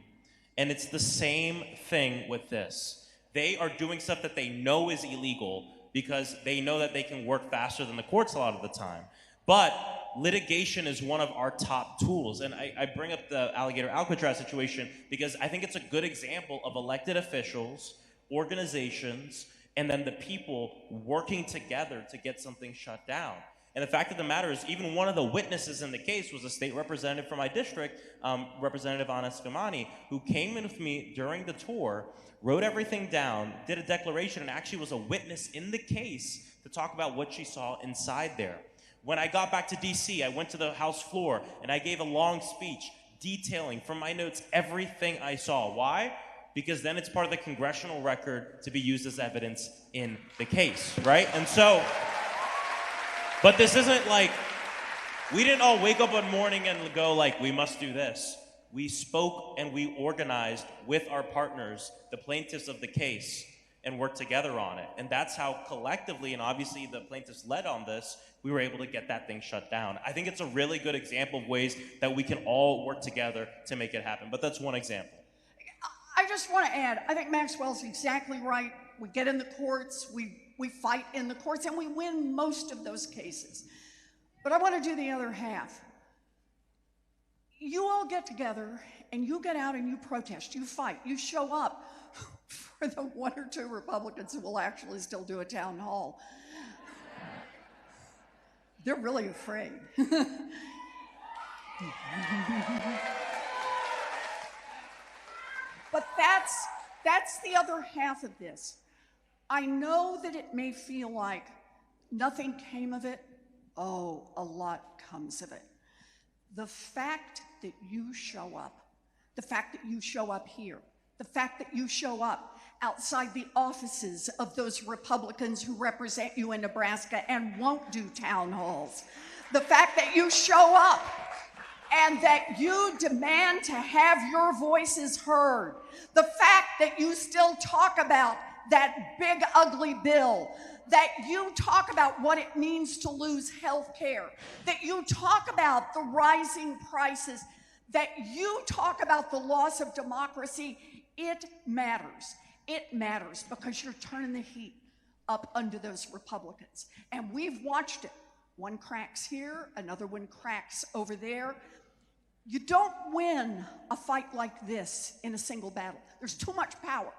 And it's the same thing with this. They are doing stuff that they know is illegal because they know that they can work faster than the courts a lot of the time. But litigation is one of our top tools. And I bring up the alligator Alcatraz situation because I think it's a good example of elected officials, organizations, and then the people working together to get something shut down. And the fact of the matter is, even one of the witnesses in the case was a state representative from my district, Representative Anna Scamani, who came in with me during the tour, wrote everything down, did a declaration, and actually was a witness in the case to talk about what she saw inside there. When I got back to DC, I went to the House floor and I gave a long speech detailing from my notes everything I saw. Why? Because then it's part of the congressional record to be used as evidence in the case, right? And so, but this isn't like, we didn't all wake up one morning and go like, we must do this. We spoke and we organized with our partners, the plaintiffs of the case, and worked together on it. And that's how collectively, and obviously the plaintiffs led on this, we were able to get that thing shut down. I think it's a really good example of ways that we can all work together to make it happen. But that's one example. I just want to add, I think Maxwell's exactly right. We get in the courts, we fight in the courts, and we win most of those cases. But I want to do the other half. You all get together and you get out and you protest, you fight, you show up for the 1 or 2 Republicans who will actually still do a town hall. They're really afraid. But that's the other half of this. I know that it may feel like nothing came of it. Oh, a lot comes of it. The fact that you show up, the fact that you show up here, the fact that you show up outside the offices of those Republicans who represent you in Nebraska and won't do town halls, the fact that you show up and that you demand to have your voices heard, the fact that you still talk about that big ugly bill, that you talk about what it means to lose health care, that you talk about the rising prices, that you talk about the loss of democracy, it matters. It matters because you're turning the heat up under those Republicans. And we've watched it. One cracks here, another one cracks over there. You don't win a fight like this in a single battle. There's too much power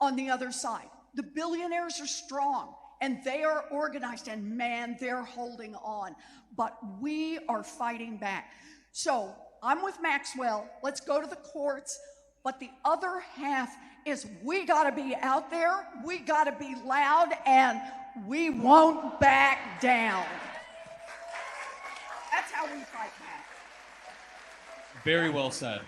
on the other side. The billionaires are strong and they are organized, and man, they're holding on. But we are fighting back. So I'm with Maxwell. Let's go to the courts. But the other half is we got to be out there, we got to be loud, and we won't back down. That's how we fight back. Very well said.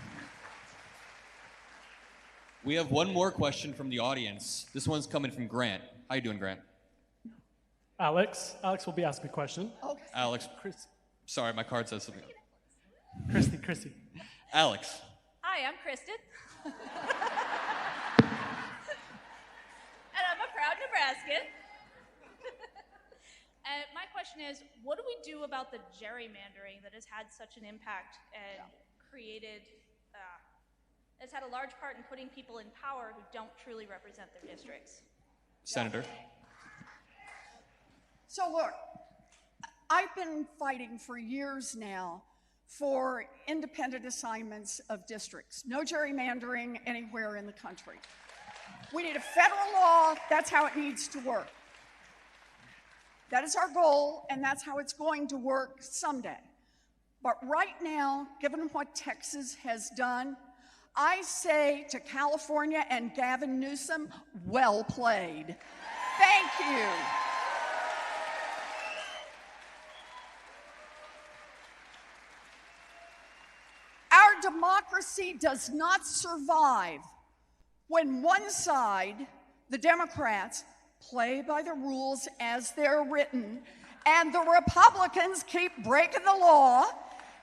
We have one more question from the audience. This one's coming from Grant. How you doing, Grant? Alex will be asking a question. Okay. Alex. Sorry, my card says something. Christy. Alex. Hi, I'm Kristen. And I'm a proud Nebraskan. And my question is, what do we do about the gerrymandering that has had such an impact and has had a large part in putting people in power who don't truly represent their districts? Senator. So look, I've been fighting for years now for independent assignments of districts. No gerrymandering anywhere in the country. We need a federal law. That's how it needs to work. That is our goal, and that's how it's going to work someday. But right now, given what Texas has done, I say to California and Gavin Newsom, well played. Thank you. Our democracy does not survive when one side, the Democrats, play by the rules as they're written, and the Republicans keep breaking the law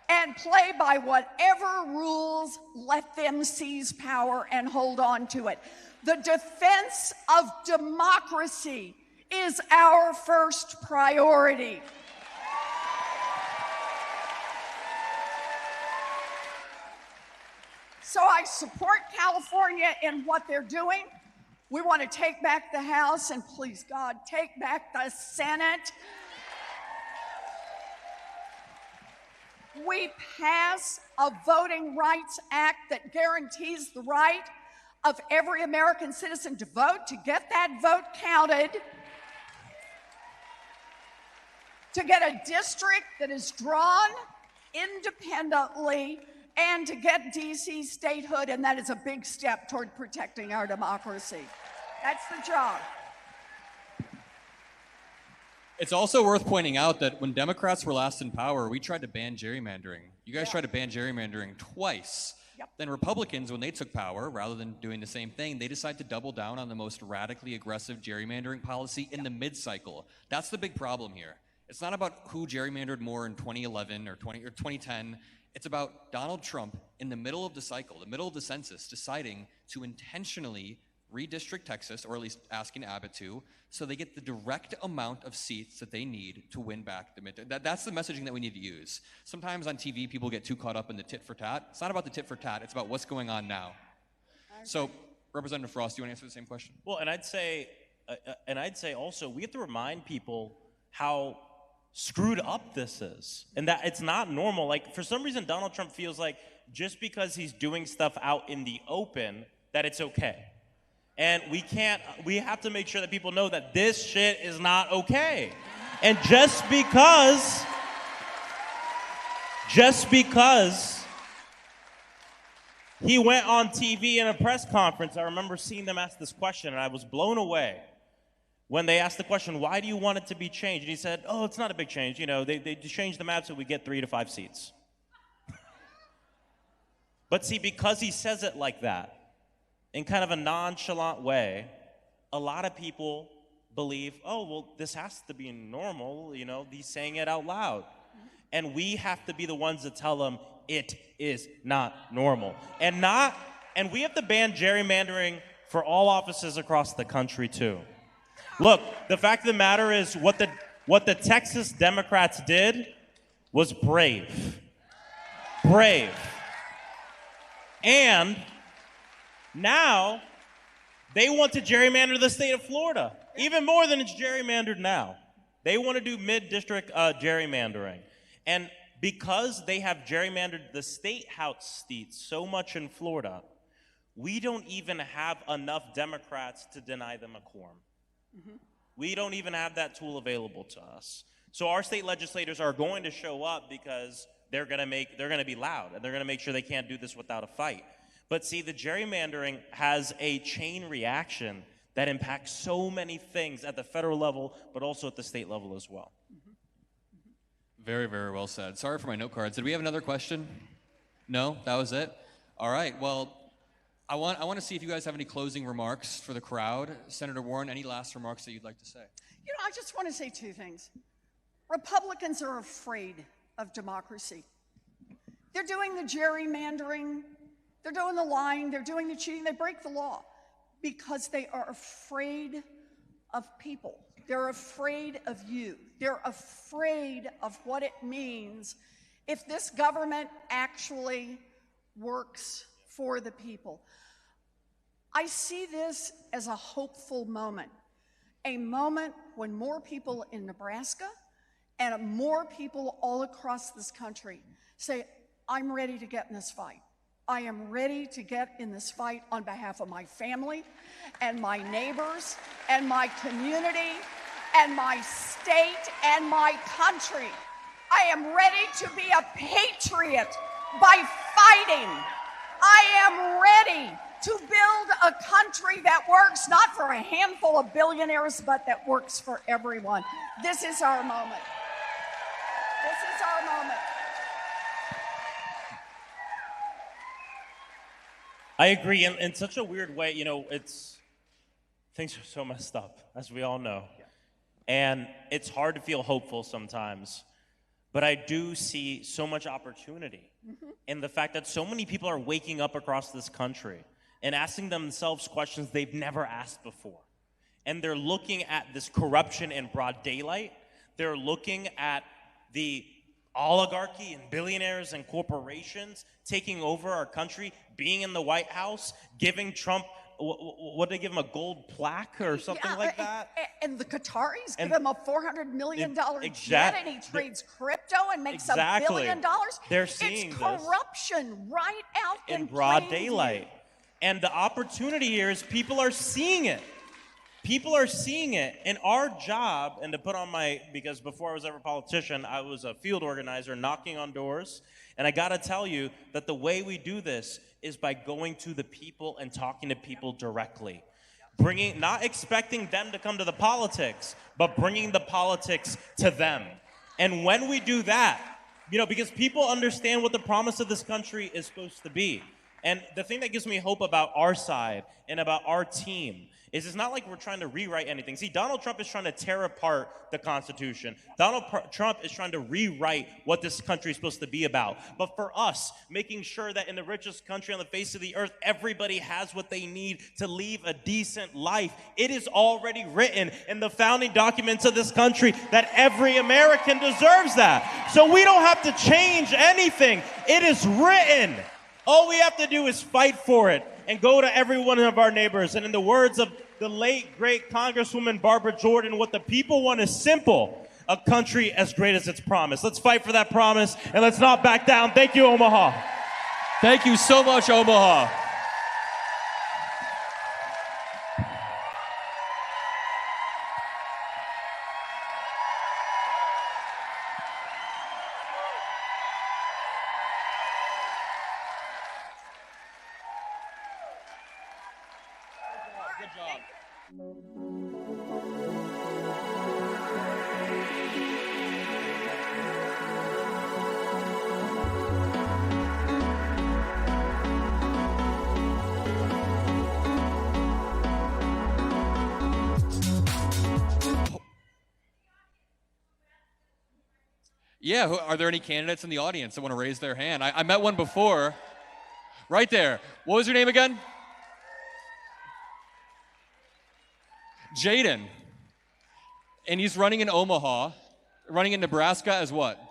and play by whatever rules let them seize power and hold on to it. The defense of democracy is our first priority. So I support California in what they're doing. We want to take back the House and, please God, take back the Senate. We pass a Voting Rights Act that guarantees the right of every American citizen to vote, to get that vote counted, to get a district that is drawn independently, and to get DC statehood, and that is a big step toward protecting our democracy. That's the job. It's also worth pointing out that when Democrats were last in power, we tried to ban gerrymandering. You guys tried to ban gerrymandering twice. Yep. Then Republicans, when they took power, rather than doing the same thing, they decided to double down on the most radically aggressive gerrymandering policy in the mid-cycle. That's the big problem here. It's not about who gerrymandered more in 2011 or 2010. It's about Donald Trump in the middle of the cycle, the middle of the census, deciding to intentionally redistrict Texas, or at least asking Abbott to, so they get the direct amount of seats that they need to win back the midterm. That's the messaging that we need to use. Sometimes on TV, people get too caught up in the tit for tat. It's not about the tit for tat. It's about what's going on now. So, Representative Frost, do you want to answer the same question? Well, and I'd say also we have to remind people how screwed up this is, and that it's not normal. Like, for some reason, Donald Trump feels like just because he's doing stuff out in the open, that it's okay. And we have to make sure that people know that this shit is not okay. And just because he went on TV in a press conference, I remember seeing them ask this question, and I was blown away when they asked the question, why do you want it to be changed? And he said, oh, it's not a big change. You know, they changed the map so we get 3 to 5 seats. But see, because he says it like that, in kind of a nonchalant way, a lot of people believe, oh, well, this has to be normal, you know, he's saying it out loud. And we have to be the ones that tell them it is not normal. And we have to ban gerrymandering for all offices across the country too. Look, the fact of the matter is what the Texas Democrats did was brave. Brave. And now, they want to gerrymander the state of Florida, even more than it's gerrymandered now. They want to do mid-district gerrymandering. And because they have gerrymandered the state house seats so much in Florida, we don't even have enough Democrats to deny them a quorum. Mm-hmm. We don't even have that tool available to us. So our state legislators are going to show up because they're going to be loud, and they're going to make sure they can't do this without a fight. But see, the gerrymandering has a chain reaction that impacts so many things at the federal level, but also at the state level as well. Very, very well said. Sorry for my note cards. Did we have another question? No? That was it? All right. Well, I want to see if you guys have any closing remarks for the crowd. Senator Warren, any last remarks that you'd like to say? You know, I just want to say 2 things. Republicans are afraid of democracy. They're doing the gerrymandering. They're doing the lying, they're doing the cheating, they break the law because they are afraid of people. They're afraid of you. They're afraid of what it means if this government actually works for the people. I see this as a hopeful moment, a moment when more people in Nebraska and more people all across this country say, I'm ready to get in this fight. I am ready to get in this fight on behalf of my family and my neighbors and my community and my state and my country. I am ready to be a patriot by fighting. I am ready to build a country that works not for a handful of billionaires, but that works for everyone. This is our moment. This is our moment. I agree. In such a weird way, you know, things are so messed up, as we all know. Yeah. And it's hard to feel hopeful sometimes. But I do see so much opportunity in the fact that so many people are waking up across this country and asking themselves questions they've never asked before. And they're looking at this corruption in broad daylight. They're looking at the oligarchy and billionaires and corporations taking over our country, being in the White House, giving Trump, what did they give him, a gold plaque or something like that? And the Qataris give him a $400 million jet, Exactly. and he trades crypto and makes Exactly. $1 billion. They're seeing it's this corruption right out in broad plain daylight. view. And the opportunity here is people are seeing it. People are seeing it. And our job, and to put on my, because before I was ever a politician, I was a field organizer knocking on doors. And I got to tell you that the way we do this is by going to the people and talking to people directly. Not expecting them to come to the politics, but bringing the politics to them. And when we do that, because people understand what the promise of this country is supposed to be. And the thing that gives me hope about our side and about our team is it's not like we're trying to rewrite anything. See, Donald Trump is trying to tear apart the Constitution. Donald Trump is trying to rewrite what this country is supposed to be about. But for us, making sure that in the richest country on the face of the earth, everybody has what they need to live a decent life. It is already written in the founding documents of this country that every American deserves that. So we don't have to change anything. It is written. All we have to do is fight for it and go to every one of our neighbors. And in the words of the late, great Congresswoman Barbara Jordan, what the people want is simple: a country as great as its promise. Let's fight for that promise, and let's not back down. Thank you, Omaha. Thank you so much, Omaha. Good job. Yeah, are there any candidates in the audience that want to raise their hand? I met one before. Right there. What was your name again? Jaden. And he's running in Omaha, running in Nebraska as what?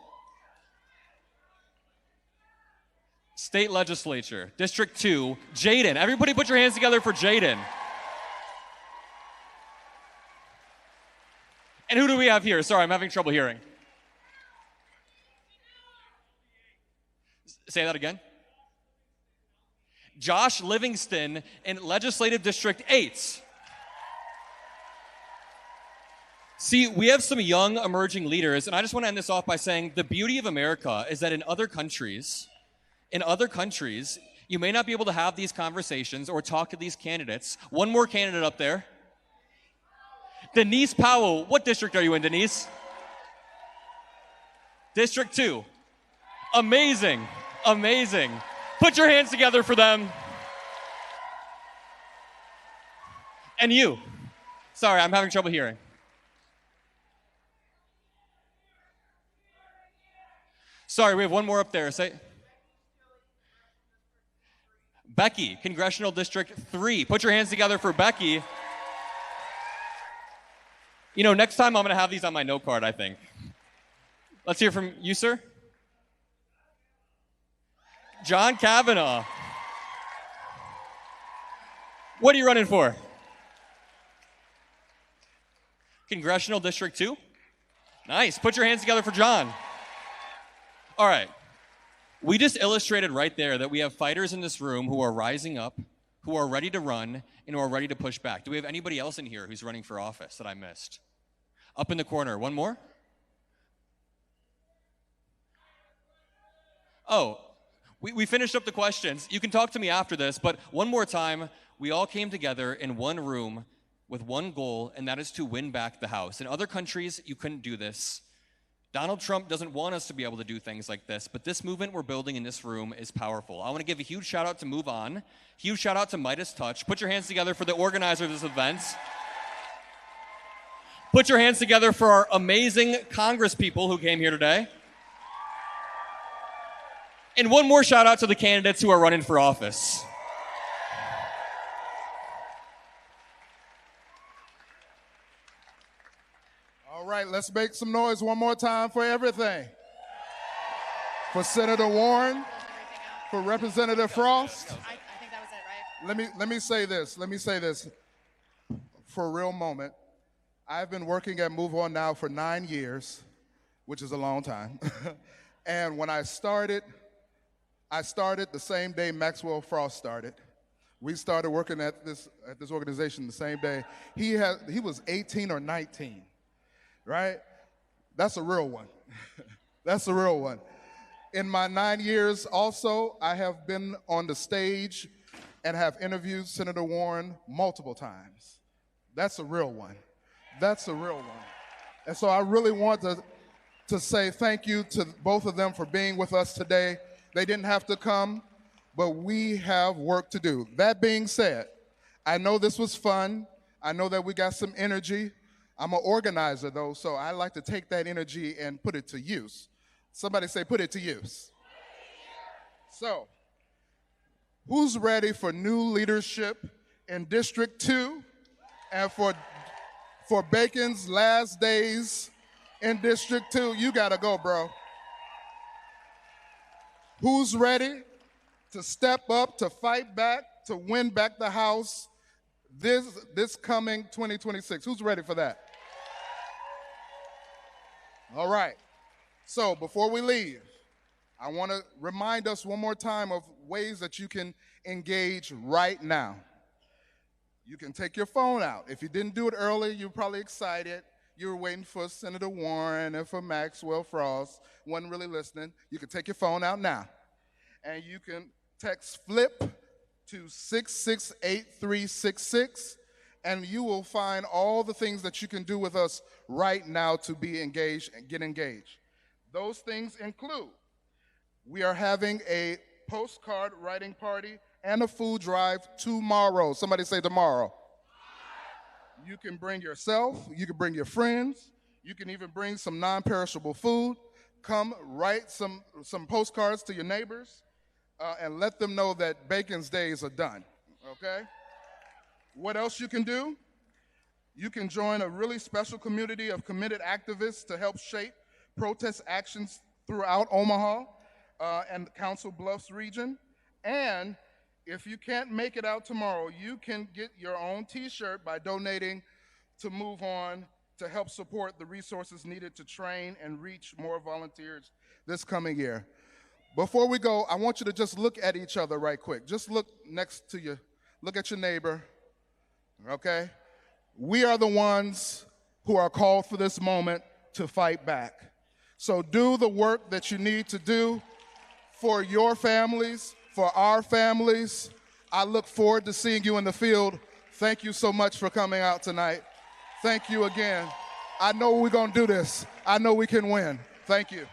State Legislature, District 2, Jaden. Everybody put your hands together for Jaden. And who do we have here? Sorry, I'm having trouble hearing. Say that again. Josh Livingston in Legislative District 8. See, we have some young emerging leaders, and I just want to end this off by saying the beauty of America is that in other countries, you may not be able to have these conversations or talk to these candidates. One more candidate up there. Denise Powell. What district are you in, Denise? District 2. Amazing. Amazing. Put your hands together for them. And you. Sorry, I'm having trouble hearing. Sorry, we have one more up there. Say. Becky, Congressional District 3. Put your hands together for Becky. Next time I'm going to have these on my note card, I think. Let's hear from you, sir. John Kavanaugh. What are you running for? Congressional District 2? Nice. Put your hands together for John. All right. We just illustrated right there that we have fighters in this room who are rising up, who are ready to run, and who are ready to push back. Do we have anybody else in here who's running for office that I missed? Up in the corner. One more? Oh, we finished up the questions. You can talk to me after this, but one more time, we all came together in one room with one goal, and that is to win back the House. In other countries, you couldn't do this. Donald Trump doesn't want us to be able to do things like this, but this movement we're building in this room is powerful. I want to give a huge shout out to MOVEON, huge shout out to MeidasTouch. Put your hands together for the organizer of this event. Put your hands together for our amazing Congress people who came here today. And one more shout out to the candidates who are running for office. All right, let's make some noise one more time for everything. for Senator Warren, for Representative Frost. I think that was it, right? Let me say this. For a real moment, I've been working at MoveOn now for 9 years, which is a long time. And when I started the same day Maxwell Frost started. We started working at this organization the same day. He was 18 or 19, right? That's a real one. That's a real one. In my 9 years also, I have been on the stage and have interviewed Senator Warren multiple times. That's a real one. That's a real one. And so I really want to say thank you to both of them for being with us today. They didn't have to come, but we have work to do. That being said, I know this was fun. I know that we got some energy. I'm an organizer though, so I like to take that energy and put it to use. Somebody say, put it to use. So, who's ready for new leadership in District 2 and for Bacon's last days in District 2? You gotta go, bro. Who's ready to step up, to fight back, to win back the House this coming 2026? Who's ready for that? All right. So before we leave, I want to remind us one more time of ways that you can engage right now. You can take your phone out. If you didn't do it earlier, you're probably excited. You were waiting for Senator Warren and for Maxwell Frost. Wasn't really listening. You can take your phone out now. And you can text FLIP to 668366. And you will find all the things that you can do with us right now to be engaged and get engaged. Those things include, we are having a postcard writing party and a food drive tomorrow. Somebody say tomorrow. You can bring yourself, you can bring your friends, you can even bring some non-perishable food. Come write some postcards to your neighbors and let them know that Bacon's days are done, okay? What else you can do? You can join a really special community of committed activists to help shape protest actions throughout Omaha and the Council Bluffs region. And if you can't make it out tomorrow, you can get your own t-shirt by donating to MoveOn to help support the resources needed to train and reach more volunteers this coming year. Before we go, I want you to just look at each other right quick. Just look next to you. Look at your neighbor, okay? We are the ones who are called for this moment to fight back. So do the work that you need to do for your families, for our families. I look forward to seeing you in the field. Thank you so much for coming out tonight. Thank you again. I know we're gonna do this. I know we can win. Thank you.